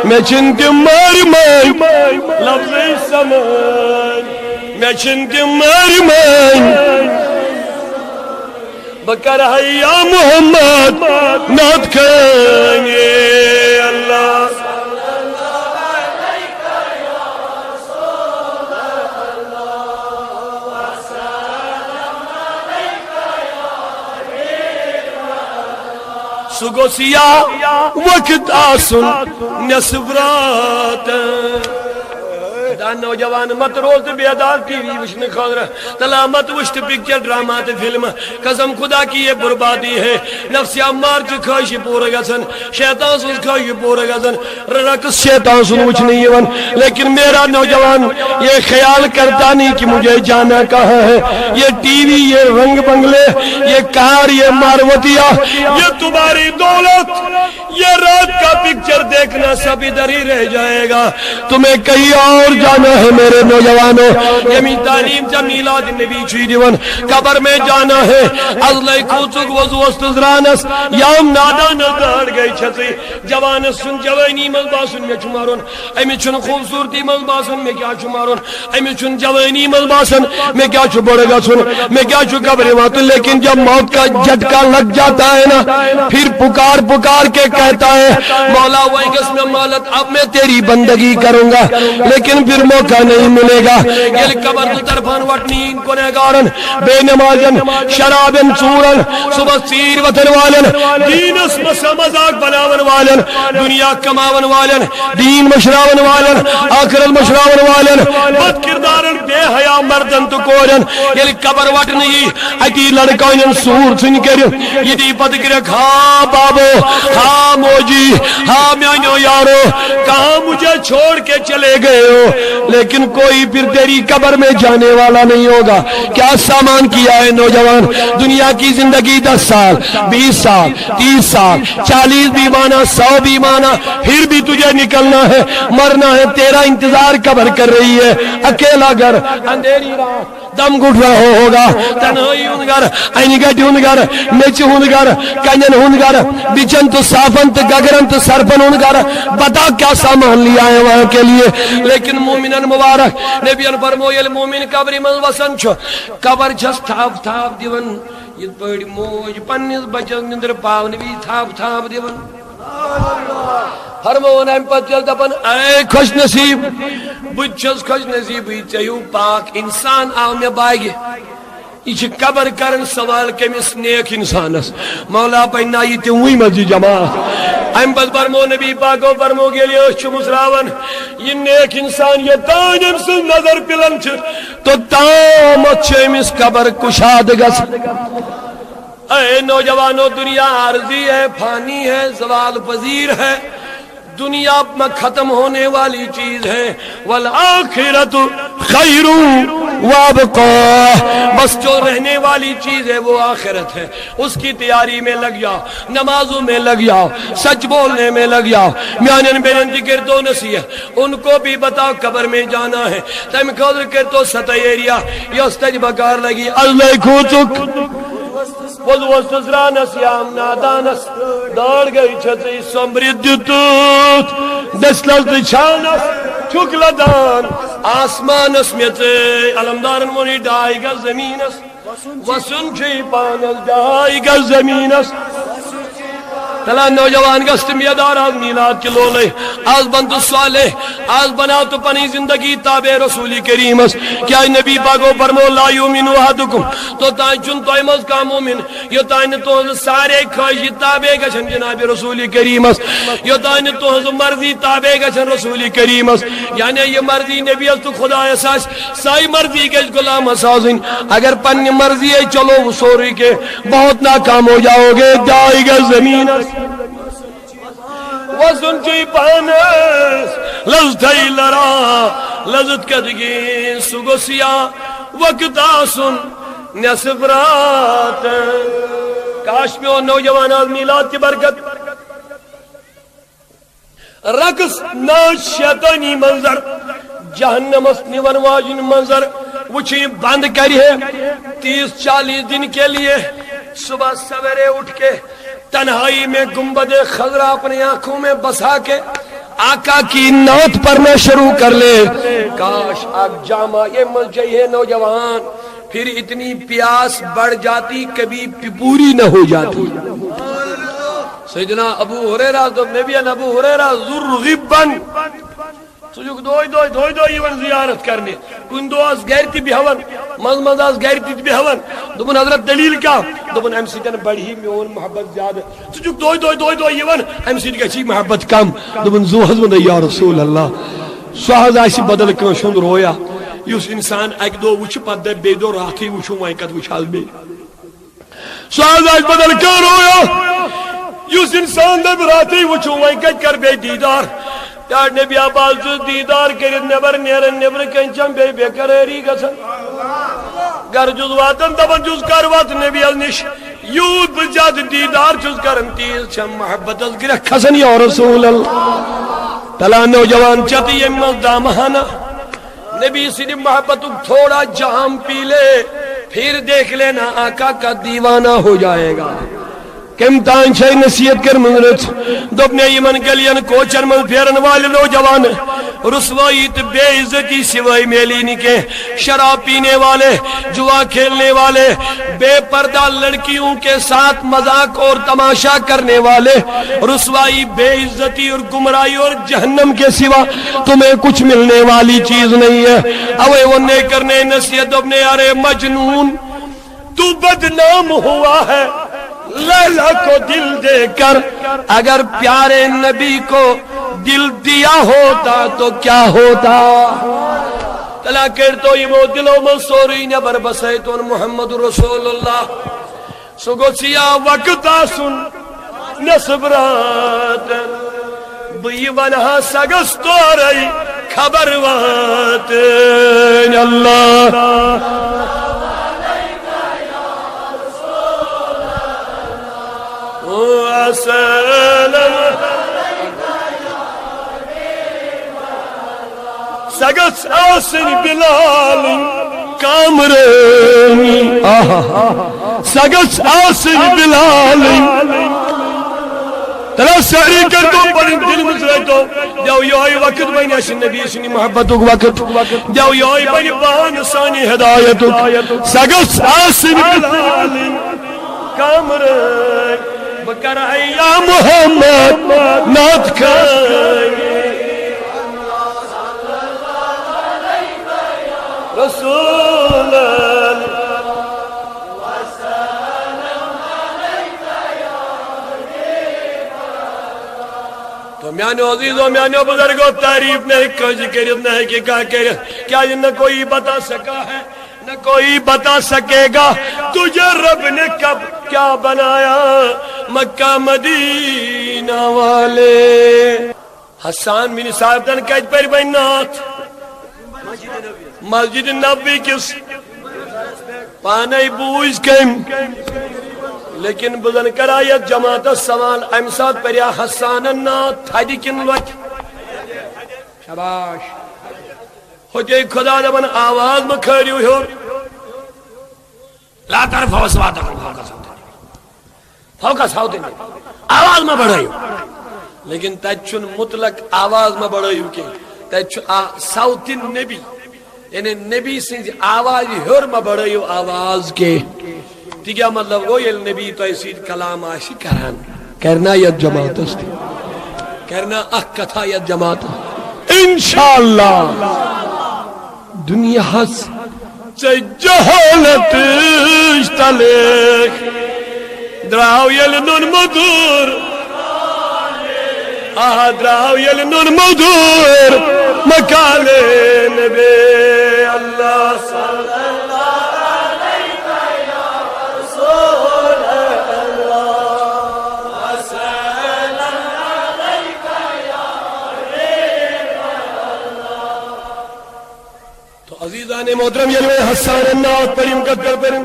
میں چنت مار مار لفظ سمان میں چنت مار مار بکر ہے یا محمد نات کھائیں اللہ سگو سیاہ وقت آسن نصف رات نوجوان مت روز بیدار ٹی وی وچھنے خاطر تلا مت وشت پکچر ڈرامات فلم قسم خدا کی یہ بربادی ہے نفس امار چ خواہش پور گژھن شیطان سن خواہش پور گژھن رقص شیطان سن وچھنے یون لیکن میرا نوجوان یہ خیال کرتا نہیں کہ مجھے جانا کہاں ہے یہ ٹی وی یہ رنگ بنگلے یہ کار یہ ماروتیا یہ تمہاری دولت یہ رات کا پکچر دیکھنا سب ادھر ہی رہ جائے گا تمہیں کہیں اور جانا ہے میرے نوجوانوں یمی تعلیم جا میلاد نبی چی دیون قبر میں جانا ہے ازلائی کوچک وضو استزرانس یام نادا نزدار گئی چھتی جوانس سن جوانی ملباسن میں چمارون امی چن خوبصورتی ملباسن میں کیا چمارون امی چن جوانی ملباسن میں کیا چو بڑھگا سن میں کیا چو قبر ماتن لیکن جب موت کا جھٹکا لگ جاتا ہے نا پھر پکار پکار کے کہتا ہے مولا وہی قسم مالت اب میں تیری بندگی کروں گا لیکن پھر موقع نہیں ملے گا یہ قبر طرفان وٹنین کنگارن بے نمازن شرابن چورن صبح سیر وطن والن دین اس مسا مزاق بناون والن دنیا کماون والن دین مشراون والن آخرت مشراون والن بد کردارن بے حیا مردن تو کورن یہ قبر وٹنی اتی لڑکوین سور سن کر یہ دی پت کرک ہاں بابو ہاں موجی ہاں میانو یارو کہاں مجھے چھوڑ کے چلے گئے ہو لیکن کوئی پھر تیری قبر میں جانے والا نہیں ہوگا کیا سامان کیا ہے نوجوان دنیا کی زندگی 10 سال 20 سال 30 سال 40 بھی مانا 100 بھی مانا پھر بھی تجھے نکلنا ہے مرنا ہے تیرا انتظار قبر کر رہی ہے اکیلا گھر اندھیری رات دم گھٹ رہا ہوگا تنہائی ہونگر اینگٹ ہونگر میچ ہونگر کنن ہونگر بچن تو صافن تو گگرن تو سرپن ہونگر بتا کیا سامان لیا ہے وہاں کے لیے لیکن مومنن مبارک نبیان فرمویل مومن قبری من وسن چھو قبر چھس تھاپ تھاپ دیون یہ بڑی موج پنیس بچن نندر پاون بھی تھاپ تھاپ دیون فرمون ایم پت چل دپن اے خوش نصیب بچس خوش نصیب چیو پاک انسان آو میں باگی یہ قبر کرن سوال کمس نیک انسانس مولا پہنا یہ تیوئی مجھے جماعت ایم پت فرمو نبی پاکو فرمو گے لیے اس مسراون یہ نیک انسان یہ تانیم سے نظر پلن تو تامت چیمس قبر کشاد گس اے نوجوانو دنیا عارضی ہے فانی ہے زوال پذیر ہے دنیا میں ختم ہونے والی چیز ہے والآخرت خیر وابقا بس جو رہنے والی چیز ہے وہ آخرت ہے اس کی تیاری میں لگ جاؤ نمازوں میں لگ جاؤ سچ بولنے میں لگ جاؤ میانن بیرن ذکر تو نصیحت ان کو بھی بتاؤ قبر میں جانا ہے تم خود کر تو سطح ایریا یہ ستج بکار لگی اللہ کھوچک وزرانس یام نادانس دار گئی چھتی سمرد توت دسلل دچانس چھکلدان آسمانس میت علمدارن منی ڈائی گا زمینس وسن چی پانس ڈائی گا زمینس تلا نوجوان گست میدار آز میلاد کے لولے آز بند صالح آز بنا تو پنی زندگی تابع رسول کریم اس کیا نبی پاکو فرمو لا یومن احدکم تو تائیں چن تو مز کا مومن یہ تائیں تو سارے خواہش تابع گچھن جناب رسول کریم اس یہ تائیں تو مرضی تابع گچھن رسول کریم اس یعنی یہ مرضی نبی اس تو خدا اساس سائی مرضی کے غلام اسازن اگر پن مرضی ہے چلو وہ سوری کے بہت ناکام ہو جاؤ گے جائے گا زمین وزن چی پانس لزدائی لرا لذت کدگی سگوسیا وقت آسن نصف رات کاش میں وہ نوجوان آز میلاد کی برکت رقص ناچ شیطانی منظر جہنم اس نیون واجن منظر وچھی بند کری ہے 30-40 دن کے لیے صبح سویرے اٹھ کے تنہائی میں گنبد خضرا اپنی آنکھوں میں بسا کے آقا کی نعت پڑھنا شروع کر لے کاش آپ جامع یہ مل جائے نوجوان پھر اتنی پیاس بڑھ جاتی کبھی پوری نہ ہو جاتی سیدنا ابو ہریرہ نبی ابو ہریرہ ذرغبن سجوک دوئی یون زیارت کرنے کن دو آز گیرتی بھی ہون مز آز گیرتی بھی ہون دبن حضرت دلیل کیا دبن ام سیدن بڑھی میون محبت زیادہ سجوک دوئی یون ام سید گچی محبت کم دبن زو حضمد یا رسول اللہ سوہز آئیسی بدل کن شند رویا یوس انسان ایک دو وچ پد بے دو راتی وچو وائکت وچال بے سوہز آئیس بدل کن رویا یوس انسان دب راتی وچو وائکت کر بے دیدار یار نبی آباز دیدار کرد نبر نیرن نبر کنچم بے قراری گسن گر جز واتن دبن جز کر وات نبی از نش یود بجاد دیدار جز کرن تیز چم محبت از گرہ کھسن یا رسول اللہ تلا نوجوان چتی امز دامہانا نبی صرف محبت تھوڑا جام پی لے پھر دیکھ لینا آقا کا دیوانہ ہو جائے گا کم تان چھے نصیحت کر منرت دوبنے ایمن گلین کوچر من پھیرن والے نوجوان رسوائیت بے عزتی سوائی میلینی کے شراب پینے والے جوا کھیلنے والے بے پردہ لڑکیوں کے ساتھ مذاق اور تماشا کرنے والے رسوائی بے عزتی اور گمرائی اور جہنم کے سوا تمہیں کچھ ملنے والی چیز نہیں ہے اوے ونے کرنے نصیحت دوبنے ارے مجنون تو بدنام ہوا ہے لیلا کو دل دے کر اگر پیارے نبی کو دل دیا ہوتا تو کیا ہوتا تلا کر تو یہ وہ دلوں میں سوری نبر بسیتون محمد رسول اللہ سگو سیا وقت آسن نصبرات بی ونہا سگستو رئی خبر وات اللہ سلام سگس آسن بلال کامرانی سگس آسن بلال تلا سہری کر دو بڑی دل مزرے دو جاؤ یہی وقت بینی اشن نبی اشنی محبت وقت جاؤ یہی بینی بہان ثانی ہدایت سگس آسن بلال کامرانی بکرائی یا محمد نات کھائیں رسول اللہ تو میانو عزیزو میانو بزرگو تعریف نہیں کچھ کرت نہیں کہ کیا کرت کیا یہ نہ کوئی بتا سکا ہے نہ کوئی بتا سکے گا تجھے رب نے کب کیا بنایا مکہ مدینہ والے حسان بن صاحبتن کہت پر بینات مسجد نبی کس پانے بوز کم لیکن بزن کرایت جماعت سوال امساد پر یا حسان نات تھاڑی کن وقت شباش ہوتے خدا دبن آواز میں کھڑی ہوئی ہو لا طرف ہو سواتکم فوقا ساؤتن آواز میں بڑھائی لیکن تیچن مطلق آواز میں بڑھائی کہ تیچن ساؤتن نبی یعنی نبی سنج آواز ہر میں بڑھائی آواز کے تیگا مطلب وہ یہ نبی تو ایسید کلام آشی کرن کرنا یت جماعت است کرنا اخ کتھا یت جماعت انشاءاللہ دنیا ہس جہالت تلک دراو یل نون مدور دراو یل نون مدور مکال نبی اللہ صلی اللہ علیہ یا رسول اللہ وسلم علیہ یا حبیب اللہ. تو عزیزان محترم یلوے حسان النات پریم قدر پریم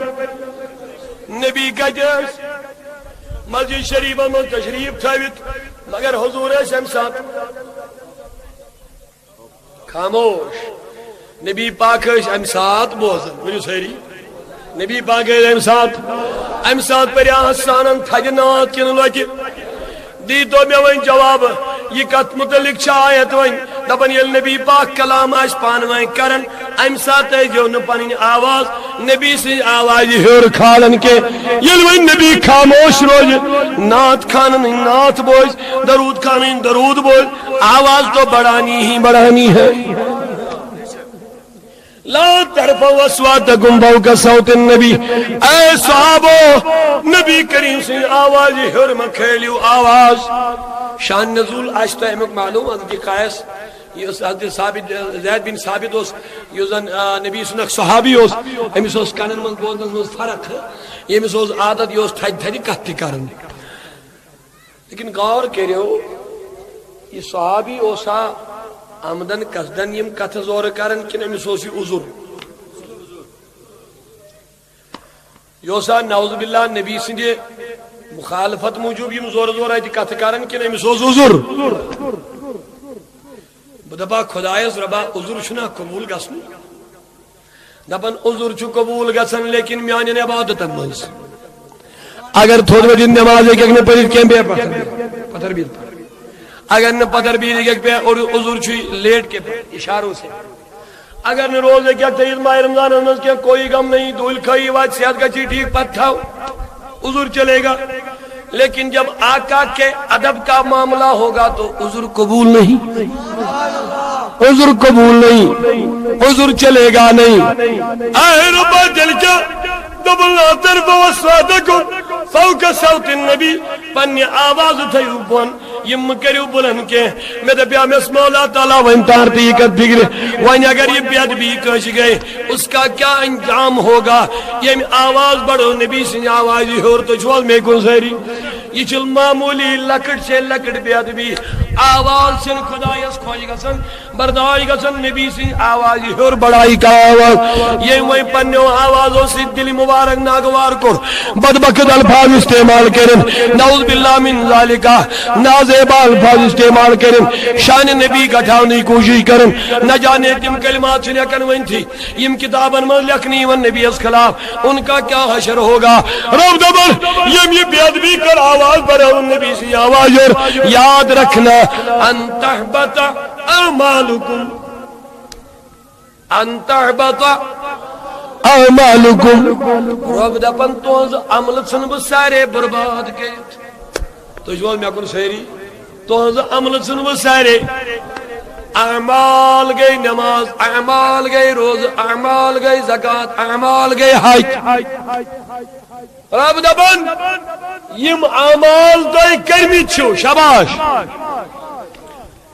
نبی کا جیس مسجد شریف میں تشریف تھاوت مگر حضور اسم ساتھ خاموش نبی پاک ام ساتھ بوزن ونیو سیری نبی پاک ام ساتھ پریا حسانن تھج نات کن لوٹی دی تو میں وین جواب یہ کت متعلق چاہیت وین دپن یل نبی پاک کلام آش پان وین کرن ام ساتھ جو نپن آواز نبی سے آواز ہور کھالن کے یل وین نبی خاموش روز نات کھانن نات بوز درود کھانن درود بوز آواز تو بڑھانی ہے. لا ترفعوا اصواتکم فوق صوت النبی اے صحابو نبی کریم سے آواز ہور مکھیلیو آواز شان نزول آشتا امیک معلوم حضرت قائس یہ حضرت زید بن ثابت اس یہ زن نبی سنک صحابی اس امیس اس کانن من بولدن من فرق ہے یہ امیس اس عادت یہ اس تھج کہتی کرن لیکن غور کریو یہ صحابی اوسا آمدن قصدن یم کتھ زور کرن کن امیس اوسی عذر یوسا نعوذ باللہ نبی سنجھے مخالفت موجود یم زور آئی کتھ کرن کن امیس اوس عذر بدبا خدایس ربا عذر چھنا قبول گسن دپن عذر چھو قبول گسن لیکن میانین عبادتن منز اگر تھوڑ وجہ نماز ایک نے پڑھ کیم بے پتھر بھی اگر نہ پتھر بھی ایک پہ اور عذر چھوئی لیٹ کے اشاروں سے اگر نہ روز کیا تیز ماہ رمضان انداز کیا کوئی غم نہیں دول کھائی وات صحت کا چیز ٹھیک پت تھا عذر چلے گا لیکن جب آقا کے ادب کا معاملہ ہوگا تو عذر قبول نہیں عذر قبول نہیں عذر چلے گا نہیں. اے رب جل کیا دبلا طرف وسوادکم فوق صوت النبی پنی آواز تھیو بون یم کریو بلن کے میں دبیا میں اسم اللہ تعالیٰ وانتار تیکت بگرے وانی اگر یہ بیاد بھی کش گئے اس کا کیا انجام ہوگا یہ آواز بڑھو نبی سے آوازی ہور تو جوال میں کن سہری یہ چل معمولی لکڑ سے لکڑ بیاد بھی آواز سے خدایس کھوج گسن بردائی گسن نبی سے آوازی ہور بڑھائی کا آواز یہ وہی پنیو آوازوں سے دل مبارک ناگوار کر بدبخت الفاظ استعمال کرن نعوذ باللہ من ذالکہ نازیبا الفاظ استعمال کرن شان نبی کا ٹھاونی کوشش کرن نہ جانے تم کلمات سے لیکن وین تھی یم کتابن میں لکھنی ون نبی اس خلاف ان کا کیا حشر ہوگا رب دبر یہ بیادبی کر آواز بڑھو نبی سے آواز اور یاد رکھنا ان تحبت اعمالکم ان تحبت اعمالکم رب دپن توز عمل سن سارے برباد کے تو جوال میں کن سہری توز عمل سن سارے اعمال گئی نماز اعمال گئی روز اعمال گئی زکاة اعمال گئی حج رب دپن یم اعمال تو کرمی چھو شباش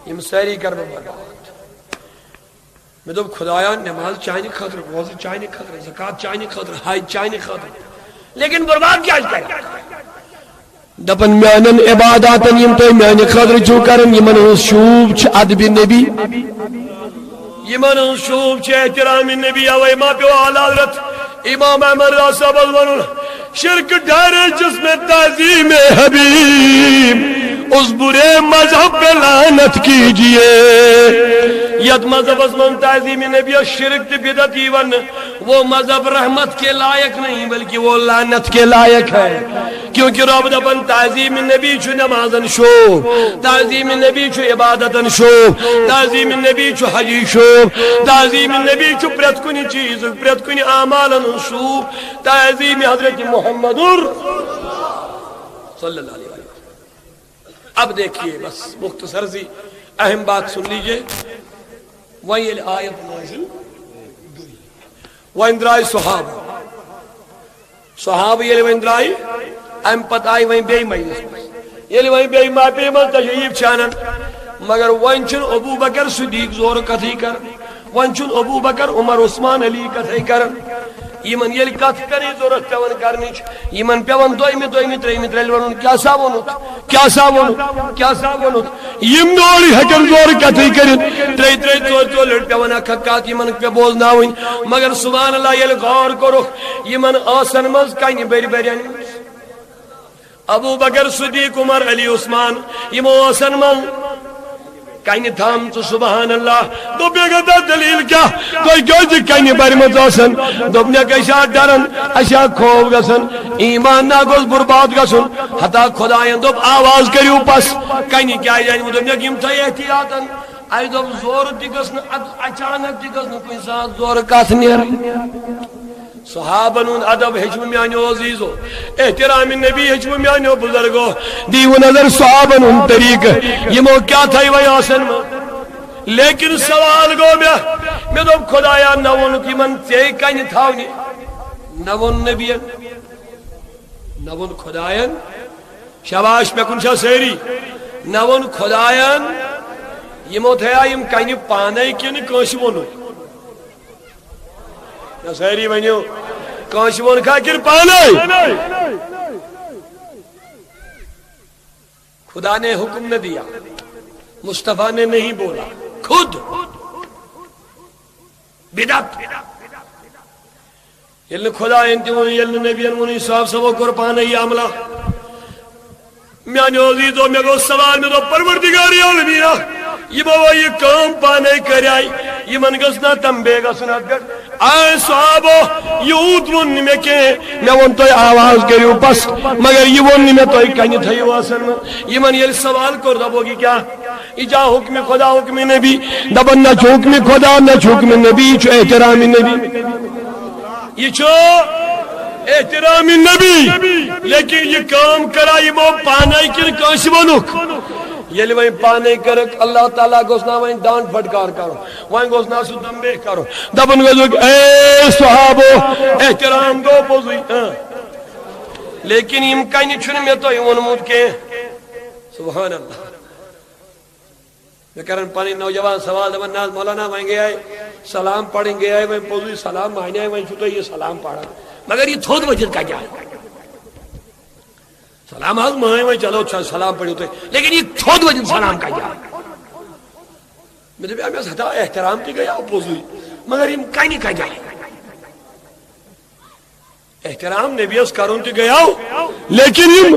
یم ساری کر برباد میں تو خدایا نماز چاہنے خطر روزہ چاہنے خطر زکاة چاہنے خطر حج چاہنے خطر لیکن برباد کیا کرے دپن میانن عباداتن یم تو میان خطر چھو کرن یمن شوب چھ ادب نبی یمن شوب چھ احترام نبی او امام پیو اعلی حضرت امام احمد رضا صاحب الون شرک ڈھارے جس میں تعظیم حبیب اس برے مذہب پہ لعنت کیجئے ید مذہب اسمن تعظیم نبی شرک بدعت ون وہ مذہب رحمت کے لائق نہیں بلکہ وہ لعنت کے لائق ہے کیونکہ رب دپن تعظیم نبی چھو نمازن شو تعظیم نبی چھو عبادتن شو تعظیم نبی چھو حجی شو تعظیم نبی چھو پرت کنی چیز پرت کنی اعمالن شو تعظیم حضرت محمد صلی اللہ علیہ وسلم اب دیکھیے بس مختصر سی اہم بات سن لیجئے. وہیں آیت نازل وہیں درائے صحابہ یلی وہیں درائے ام پتہ آئی وہیں بے مجلس یلی وہیں بے مجلس تشریف چانن مگر وہیں چن ابو بکر صدیق زور کتھی کر وہیں چن ابو بکر عمر عثمان علی کتھی کر یمن یلی کت کری ضرورت پیون کرنیچ یمن پیون دویمی تریمی تریلی ونن کیا سا ونت یم دوری ہکن زور کتھی کرن تری ژور لڑ پیون اکھکات یمن پہ بوزناوین مگر سبحان اللہ یلی غور کرو یمن آسن مز کنی بری بری ابو بکر صدیق عمر علی عثمان یمو آسن مز کہیں تھام تو سبحان اللہ تو بیگتا دلیل کیا کوئی جو کہیں بری مت آسن دوبنیا کیسا ڈرن اشا خوف گسن ایمان نہ گوز برباد گسن حتا خدایان دوب آواز کریو پس کہیں کیا جائیں دوبنیا کیم تھا احتیاطن آئی دوب زور دیگسن اچانک دیگسن کوئی ساتھ زور کاس نیر صحابن ادب ہجم میانیو عزیزو احترام نبی ہجم میانیو بزرگو دیو نظر صحابن طریق یمو کیا تھا وی آسن لیکن سوال گو میں دو خدایا نون کی من تے کہیں تھاونی نون نبیان نون خدایان شباش میں کنشا سیری نون خدایان یمو تھیا یم کہیں پانے کن کوش ونو سہری ونیو کانش ون کھا کر پانے خدا نے حکم نہ دیا مصطفیٰ نے نہیں بولا خود بدعت یل خدا انتی ونی یل نبی ونی صاحب سبو قربانے یہ عملہ میانی عزیزو میں گو سوال میں دو پروردگاری عالمینہ یہ بابا یہ کام پانے کرائی یہ من گسنا تنبے گسنا گر آئے صحابو یہ اوت ونی میں کہ میں ون تو آواز کریو پس مگر یہ ونی میں تو کہیں تھئی واسن میں یہ من یہ سوال کر دبو گی کیا یہ جا حکم خدا حکم نبی دبن نہ حکم خدا نہ حکم نبی چو احترام نبی یہ چو احترام نبی لیکن یہ کام کرائی وہ پانے کن کاش ونک یلی وہیں پانے کرک اللہ تعالیٰ گوسنا وہیں ڈانٹ پھٹکار کرو وہیں گوسنا سو دمبے کرو دبن گوزک اے صحابو احترام دو پوزی لیکن امکانی چھنے میں تو یہ ونمود کے سبحان اللہ میں کرن پانی نوجوان سوال دبن ناز مولانا وہیں گے آئے سلام پڑھیں گے آئے وہیں پوزی سلام مہینے آئے وہیں چھوٹے یہ سلام پڑھا مگر یہ تھود وجد کا کیا ہے سلام آز مہینے میں چلو سلام پڑھی ہوتے لیکن یہ تھود وجد سلام کا کیا ہے میرے بھی آمیاز ہتا احترام کی گیا اپوزی مگر یہ کہیں نہیں کہا جائے احترام نبیس کرون تی گیا لیکن یہ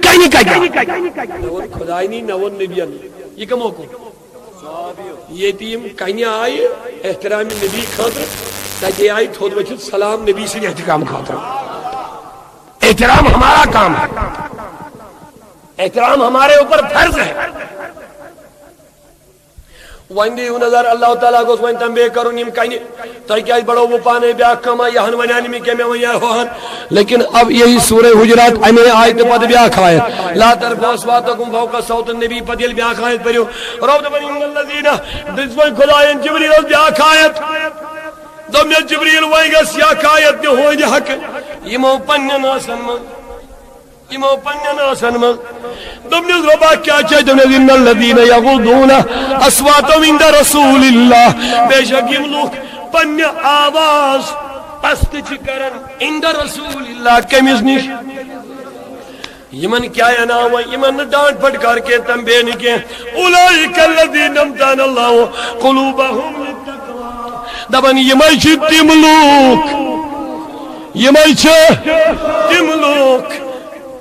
کہیں نہیں کہا جائے نون خدای نہیں نون نبیان یہ کم حکم یہ تیم کہیں آئے احترام نبی خاطر تاکہ آئی تھود وجد سلام نبی سے احترام خاطر احترام ہمارا کام ہے احترام ہمارے اوپر فرض ہے وندی نظر اللہ تعالیٰ کو سوائن تنبے کرو نیم کہیں تو کیا بڑو وہ پانے بیا کما یہاں ونیانی میں کہمیں ونیا ہوہن لیکن اب یہی سورہ حجرات امی آیت پد بیا کھائیت لا ترفعوا اصواتکم فوق صوت النبی پدیل بیا کھائیت پریو رب دبن ان الذین دسوائن خدایان جبریل بیا کھائیت دم جبریل وائیں گا سیا کھائیت نے ہوئی دی حق یمو پنن آسن من یمو پنن آسن من دمنیز ربا کیا چاہے دمنیز ان الذین یغضون اصواتهم عند رسول اللہ بے شک یم لوگ پنن آواز پست چکرن عند رسول اللہ کمیز نیش یمن کیا ہے نا وہ یمن ڈانٹ پھٹ کر کے تنبیہ نکے اولئک الذین امتحن اللہ قلوبهم للتقوی دبن یمائی چھ تم لوگ یمائی چھ تم لوگ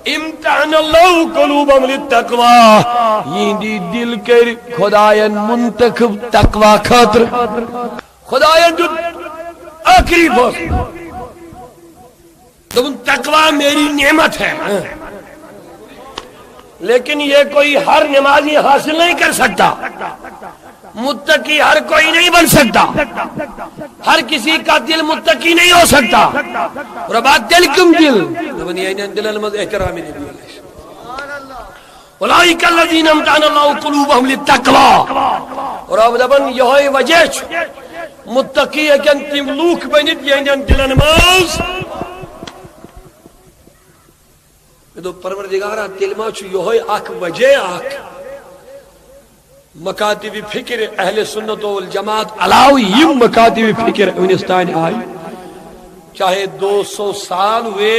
امتحان اللہ قلوبهم للتقوی یہ دی دل کر خدایان منتخب تقوی خاطر خدایان جو آخری بس تقوی میری نعمت ہے لیکن یہ کوئی ہر نمازی حاصل نہیں کر سکتا متقی ہر کوئی نہیں بن سکتا ہر کسی کا دل متقی نہیں ہو سکتا اور بات دل کم دل دل المز احترامی نبی اولئک الذین امتحن اللہ قلوبہم للتقوی. اور اب دپن یہ وجہ متقی ہن تم لوک بنت یہندین دلن مز. دو پروردگارا تیل ما چھ یہ اخ وجہ اخ مکاتب فکر اہل سنت والجماعت علاوہ یم مکاتب فکر ونستان آئی چاہے 200 سال ہوئے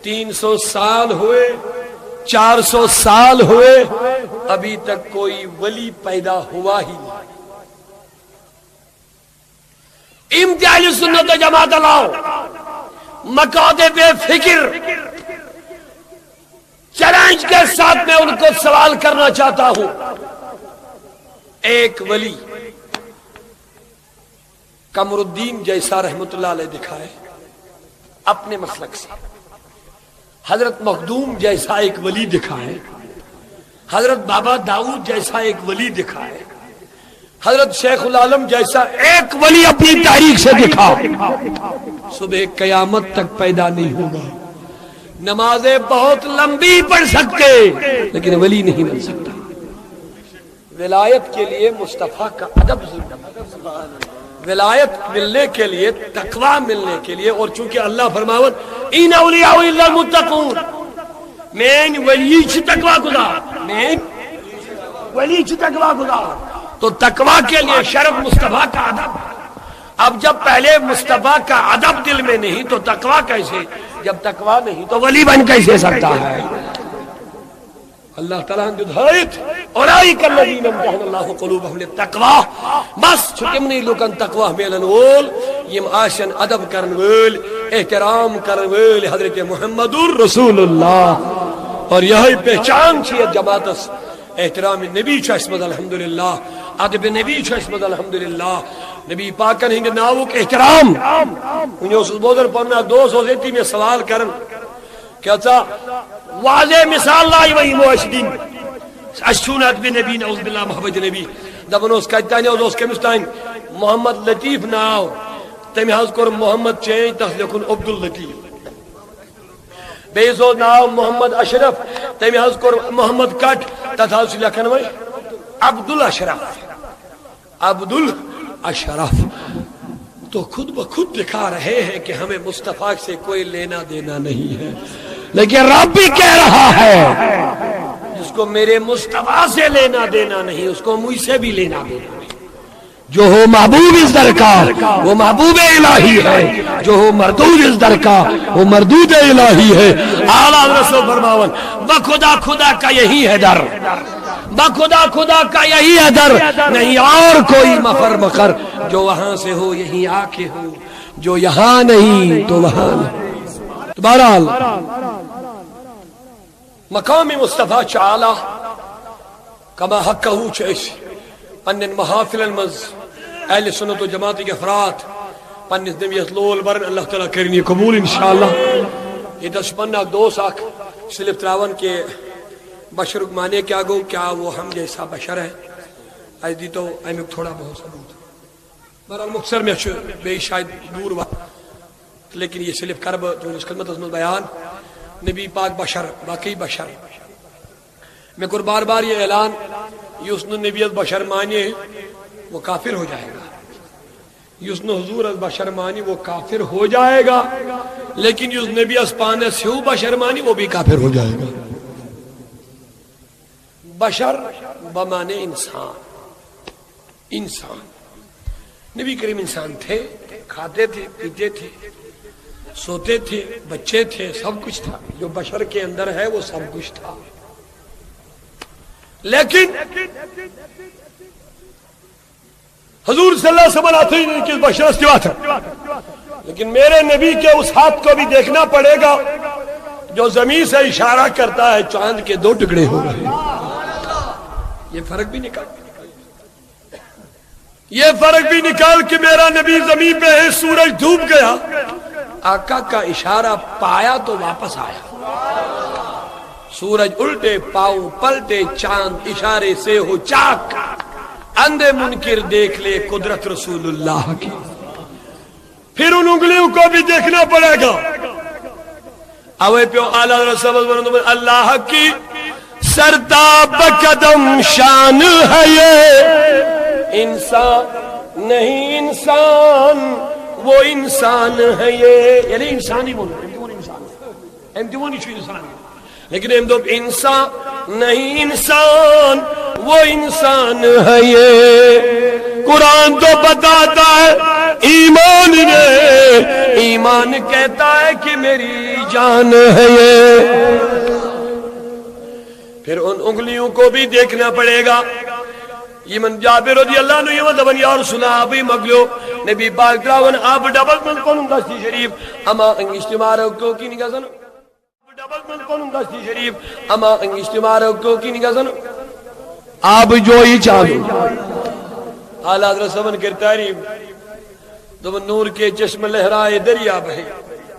300 سال ہوئے 400 سال ہوئے ابھی تک کوئی ولی پیدا ہوا ہی نہیں. امتحان سنت و جماعت لاؤ مکاتب فکر چیلنج کے ساتھ میں ان کو سوال کرنا چاہتا ہوں. ایک ولی قمر الدین جیسا رحمت اللہ علیہ دکھائے اپنے مسلک سے, حضرت مخدوم جیسا ایک ولی دکھائے, حضرت بابا داؤد جیسا ایک ولی دکھائے, حضرت شیخ العالم جیسا ایک ولی اپنی تاریخ سے دکھائے. صبح قیامت تک پیدا نہیں ہوگا. نمازیں بہت لمبی پڑھ سکتے لیکن ولی نہیں بن سکتا. ولایت کے لیے مصطفیٰ کا ادب ضروری, ولایت ملنے کے لیے تقوی ملنے کے لیے, اور چونکہ اللہ فرماوت ان اولیاء الا المتقون مین ولی چھ تقوی گزار, مین ولی چھ تقوی گزار. تو تقوی کے لیے شرف مصطفیٰ کا ادب. اب جب پہلے مصطفیٰ کا ادب دل میں نہیں تو تقوی کیسے, جب تقوی نہیں تو ولی بن کیسے سکتا ہے. اللہ تعالیٰ نے ہدایت اولئک الذین امتحن اللہ قلوبہم للتقوی. بس چھٹمنی لوکن تقوی میلن وول یم آشن ادب کرن وول احترام کرن وول حضرت محمد رسول اللہ. اور یہی پہچان چھ جماعتس احترام نبی چھ اسمد الحمدللہ, ادب نبی چھ اسمد الحمدللہ, نبی پاکن ہند ناوک احترام. انہوں بودر پڑھنا دوست ہو دیتی میں سوال کرن کیا تھا واضح مثال لائی وہی موشدین اشونات بن نبی نعوذ باللہ محبت نبی دبن اس کہتانی اس کمستان محمد لطیف ناو تمی حض کر محمد چین تخلیقن عبد اللطیف. بیزو ناو محمد اشرف تمی حض کر محمد کٹ تتھا اسی لکھن میں عبد الاشرف, عبد الاشرف. تو خود بخود دکھا رہے ہیں کہ ہمیں مصطفیٰ سے کوئی لینا دینا نہیں ہے, لیکن رب بھی کہہ رہا ہے جس کو میرے مصطفیٰ سے لینا دینا نہیں اس کو مجھ سے بھی لینا دینا نہیں. جو ہو محبوب اس در کا وہ محبوب الہی ہے, جو ہو مردود اس در کا وہ مردود الہی ہے. اعلیٰ رسول فرماون بخدا خدا کا یہی ہے در, بخدا خدا کا یہی ہے در, نہیں اور کوئی مفر مخر. جو وہاں سے ہو یہی آ کے ہو, جو یہاں نہیں تو وہاں نہیں. بہرحال مقام مصطفیٰ چالا کما حقہ چیس پنن محافل المز اہل سنت و جماعت کے افراد پنس نبیت لول برن اللہ تعالیٰ کرنی قبول انشاءاللہ. یہ دس پنہ دوست آکھ سلف تراون کے بشر مانے کیا گو کیا وہ ہم جیسا بشر ہے آج دی تو ایمک تھوڑا بہت ثبوت. برحال مختصر میں بے شاید دور وقت لیکن یہ صرف کرب جو اس خدمت عظمت بیان نبی پاک بشر باقی بشر. میں کو بار بار یہ اعلان یسن نبیت بشر مانی وہ کافر ہو جائے گا, یسن حضور از بشر مانی وہ کافر ہو جائے گا, لیکن یس نبی اسپانے سیو بشر مانی وہ بھی کافر ہو جائے گا. بشر بمانے انسان, انسان نبی کریم انسان تھے, کھاتے تھے پیتے تھے سوتے تھے بچے تھے سب کچھ تھا, جو بشر کے اندر ہے وہ سب کچھ تھا. لیکن حضور صلی اللہ علیہ وسلم آتے ہی نہیں کہ بشر استوات ہے, لیکن میرے نبی کے اس ہاتھ کو بھی دیکھنا پڑے گا جو زمین سے اشارہ کرتا ہے چاند کے 2 ٹکڑے ہو گئے. یہ فرق بھی نکال, یہ فرق بھی نکال کہ میرا نبی زمین پہ ہے سورج ڈوب گیا, آقا کا اشارہ پایا تو واپس آیا. سورج الٹے پاؤں پلٹے چاند اشارے سے ہو چاک, اندھے منکر دیکھ لے قدرت رسول اللہ کی. پھر ان انگلیوں کو بھی دیکھنا پڑے گا. اوے پیو اعلیٰ رسول اللہ کی سرتاب قدم شان ہے یہ انسان نہیں انسان وہ انسان ہے یہ یعنی انسان ہی بولو انسان انسان لیکن ہم دوب انسان نہیں انسان وہ انسان ہے یہ قرآن تو بتاتا ہے ایمان نے ایمان کہتا ہے کہ میری جان ہے یہ پھر ان انگلیوں کو بھی دیکھنا پڑے گا یہ من جابر رضی اللہ عنہ یہ دبن یا رسول اللہ ابھی مگلو نبی پاک دراون آپ ڈبل من کونم دستی شریف اما اجتماع رکھو کی نگاہ سنو ڈبل من کونم دستی شریف اما اجتماع رکھو کی نگاہ سنو آپ جو ہی چاہو اعلیٰ حضرت سمن کی تعریف دبن نور کے چشم لہرائے دریا بہے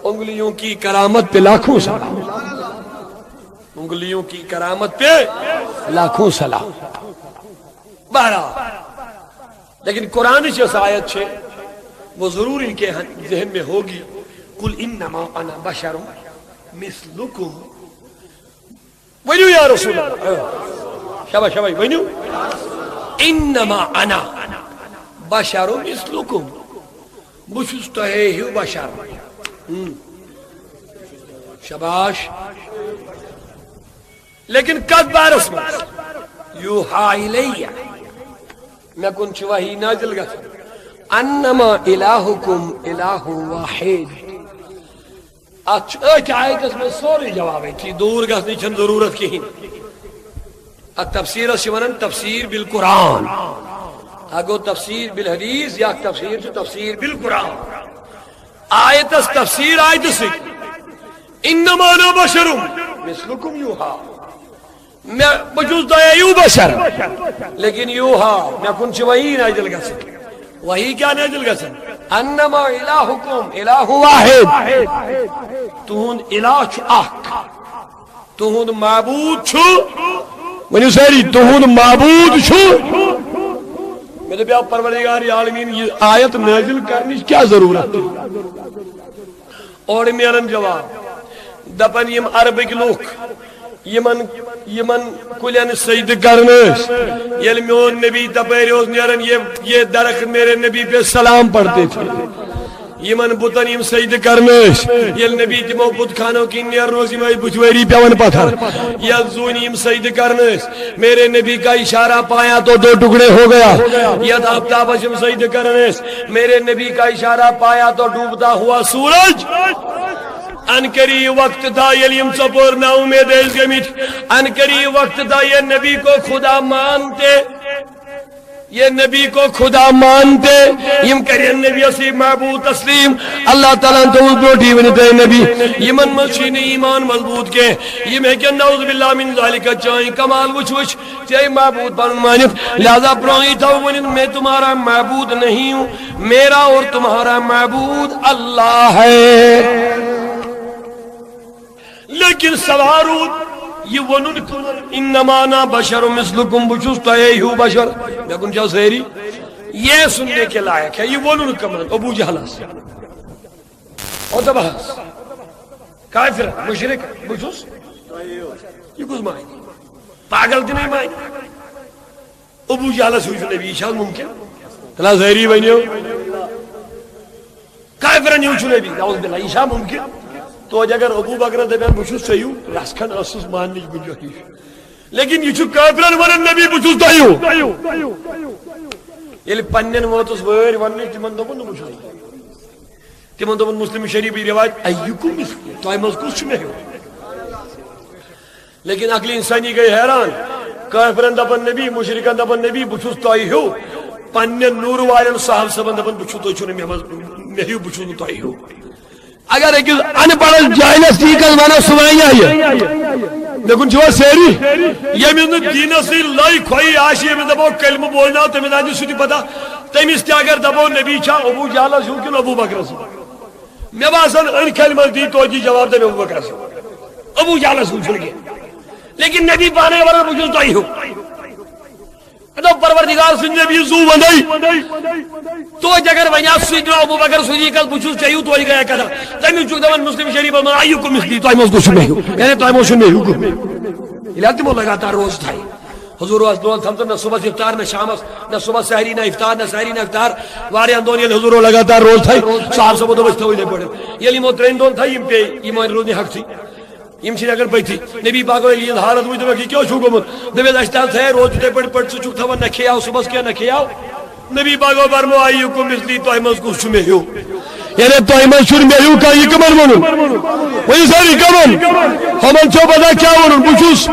انگلیوں کی کرامت پہ لاکھوں سلام انگلیوں کی کرامت پہ لاکھوں سلام بہرحال لیکن قرآن سے آیت چھے وہ ضروری کے ذہن میں ہوگی قل انما انا بشر مثلکم ونیو یا رسول اللہ شبہ ونیو انما انا بشر مثلکم بشست ہے ہی بشر شباش لیکن قد بارس میں یوحا الیہ میں کن چوہی نازل گا انما الہکم الہ واحد اچھ آیت میں سوری جواب ہے تھی دور گا نیچن ضرورت کی تفسیر سیونن تفسیر بالقرآن اگو تفسیر بالحدیث یا تفسیر جو تفسیر بالقرآن آیت تفسیر آیت سک انما انا بشر مثلکم یوحا میں بجوز دایا یو بشر لیکن یوحا میں کنچ وہی نازل گا سک وہی کیا نازل گا سک انما الہکم الہ واحد تون الہ چھو آک تون معبود چھو ونیو سیری تون معبود چھو میرے پیاب پروردگار عالمین یہ آیت نازل کرنی کیا ضرورت اور میرن جواب دپن یم عربک لوگ یمن کلین سجد کرنس یل میون نبی تپیروز نیرن یہ درخت میرے نبی پہ سلام پڑھتے تھے یمن بطن یم سجد کرنس یل نبی تمو بت خانوں کی نیرنوز یم بچویری پیون پتھر یل زون یم سجد کرنس میرے نبی کا اشارہ پایا تو دو ٹکڑے ہو گیا ید آفتاب یم سجد کرنس میرے نبی کا اشارہ پایا تو ڈوبتا ہوا سورج انکری وقت دا یلیم سپور نا امید ایز گمیت انکری وقت دا یہ نبی کو خدا مانتے یہ نبی کو خدا مانتے یم کرین نبی اسی معبود تسلیم اللہ تعالیٰ تو اس بروٹی ونیتے نبی یمن مشین ایمان مضبوط کے یم ہے کہ نعوذ باللہ من ذالک چاہیں کمال وچ چاہے معبود بن مانف لہذا پرانی تھا ونین میں تمہارا معبود نہیں ہوں میرا اور تمہارا معبود اللہ ہے لیکن سوارود یہ ونن انما انا بشر مثلکم بچوس تو اے ہو بشر لیکن جو سہری یہ سننے کے لائق ہے یہ ونن کمن ابو جہل اور دباس کافر مشرک بچوس یہ کچھ مائیں پاگل دی نہیں مائیں ابو جہل سوچ نبی شاید ممکن تلا سہری بنیو کافر نیو چھ نبی نعوذ باللہ عیسیٰ ممکن تو اگر ابو بکر دبیان بچوس چاہیو رسکن اسس ماننیچ گنجائش لیکن یہ چھو کافرن ونن نبی بچوس چاہیو یلی پنن موتس ویر ونن تمن دبن بچوس تمن دبن مسلم شریفی روایت ایکم مسلم تو ایمز کس چھو میں ہو لیکن عقل انسانی گئی حیران کافرن دبن نبی مشرکن دبن نبی بچوس چاہیو پنن نور والن صاحب سبن دبن بچوس تو چھو میں ہو بچوس چاہیو اگر ایک ان پڑھل جائلس ٹھیکل وانا سمائی آئی لیکن جو سیری یہ میں دین سے لائی کھوئی آشی میں دبو کلمہ بولنا تو میں دانی سوٹی پتا تیم اس کے اگر دبو نبی چاہ ابو جالا سو کن ابو بکر سے میں باسن ان کلمہ دی تو جی جواب دے میں ابو بکر سے ابو جالا سو چھل گیا لیکن نبی پانے والا بجھل تو ہی ہو تو پروردگار سن نبی زو بندائی تو جگر ونیا سیدنا ابو بکر صدیق بچوس چاہیو تو ہی گیا کہا تیمی چک دوان مسلم شریف میں آئیو کو مثلی تو ایموز کو سنے ہو یعنی تو ایموز سنے ہو یہ تمو لگاتار روز تھائی حضور روز تھمت نہ صبح افطار نہ شامس نہ صبح سحری نہ افطار نہ سحری نہ افطار واریاں دون یل حضور لگاتار روز تھائی صاحب سب دو بچتو لے پڑے یل یمو ترین دون تھائی یم پے یمو روزنی حق تھی یم چھ اگر پئی تھی نبی پاک علی حالت وچ دے کیوں چھو گمت دے اشتال تھے روز تے پڑ چھ تھو نہ کھیاو صبح کیا نہ کھیاو نبی پاک فرمو ایکم مثلی تو مز کو چھ میو یعنی تو مز چھ میو کا یہ کمن ونن وہی ساری کمن ہمن چھ پتہ کیا ونن بچوس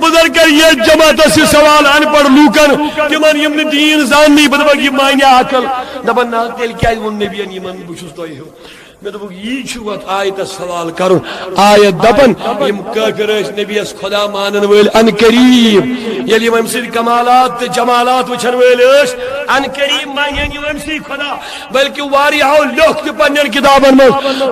بزرگ یہ جماعت سے سوال ان پڑھ لوکن تمن یم دین زاننی بدبگ یہ مانیا عقل دبن نال تیل کیا ون نبی یمن بچوس تو میں دب یہ چھوت آیت سوال کرن آیت دپن یم کافر اس نبی اس خدا مانن ول ان قریب یلی یم سید کمالات جمالات وچھن ول اس ان قریب مانن یم سید خدا بلکہ واریاں لوک پنن کتابن میں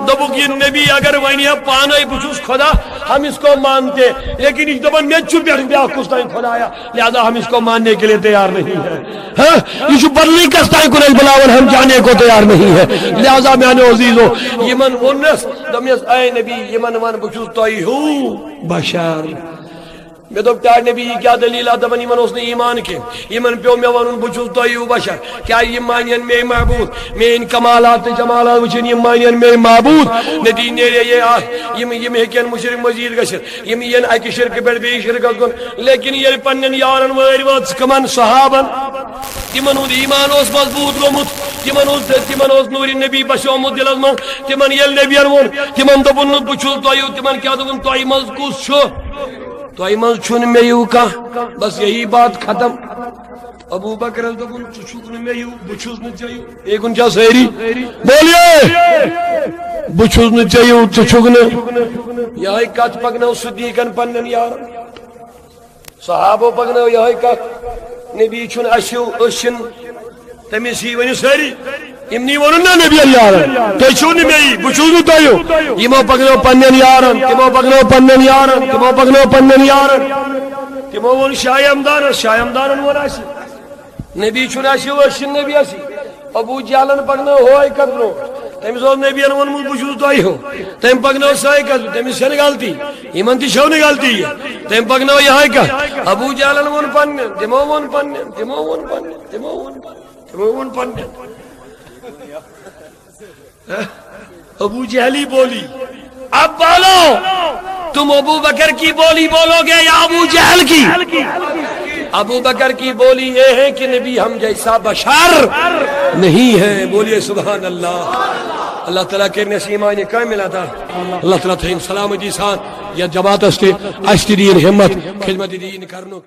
دب یہ نبی اگر ونیا پانے بچوس خدا ہم اس کو مانتے لیکن اس دبن میں چھ بیٹھ بیا کس خدایا لہذا ہم اس کو ماننے کے لیے تیار نہیں ہے ہاں یہ بدلی کس کو بلاون ہم جانے کو تیار نہیں ہے لہذا میں نے عزیزو یمن ونس دمیس اے نبی یمن ون بچوس توئی ہو بشر میں دب تیار نبی کیا دلیل دبن یمن اس نے ایمان کے یمن پیو میں ون بچوس توئی ہو بشر کیا یہ مانین میں معبود میں ان کمالات جمالات وچن یہ مانین میں معبود ندی نیرے یہ یم ہکن مشرک مزید گشت یم ین اکی شرک بیڑ بی شرک گن لیکن یہ پنن یارن واری وات کمن صحابن تمن ہند ایمان اس مضبوط گومت تمن اس نور نبی بشومت دلس من تمن یل نبی ون تمن دپن بچوس توئی تمن کیا دپن توئی مز کس چھ توئی مز چھن میو کا بس یہی بات ختم ابو بکر دپن چھک نہ میو بچوس نہ چیو ایکن چا سہری بولیے بچوس نہ چیو چھک نہ یہ کت پکنو صدیقن پنن یار صحابو پکنو یہ کت نبی چھن اشو اشن تمس ہی ون ساری امنی ون نا نبی یار تھی چھو نی می بچوس نہ تیو یمو پکنو پنن یارن تمو پکنو پنن یارن تمو پکنو پنن یارن تمو ون شاہ ہمدان ون اسی نبی چھن اشو اشن نبی اسی ابو جہلن پکنو ہوئے قدرو تمس نبی ون بچوس تھی ہو تم پکنو سائے قدر تمس چھ غلطی یمن تہ چھو نہ غلطی تم پکنو یہ کت ابو جہلن ون پن تمو ون پن تمو ون پن تمو ون پن تمو ون پن ابو جہلی بولی اب بولو تم ابو بکر کی بولی بولو گے یا ابو جہل کی ابو بکر کی بولی یہ ہے کہ نبی ہم جیسا بشر نہیں ہے بولیے سبحان اللہ اللہ تعالیٰ کے نسیمہ نے کیا ملا تھا اللہ تعالیٰ تھے سلامتی سان یا جماعت استے اشتی دین ہمت خدمت دین کرنو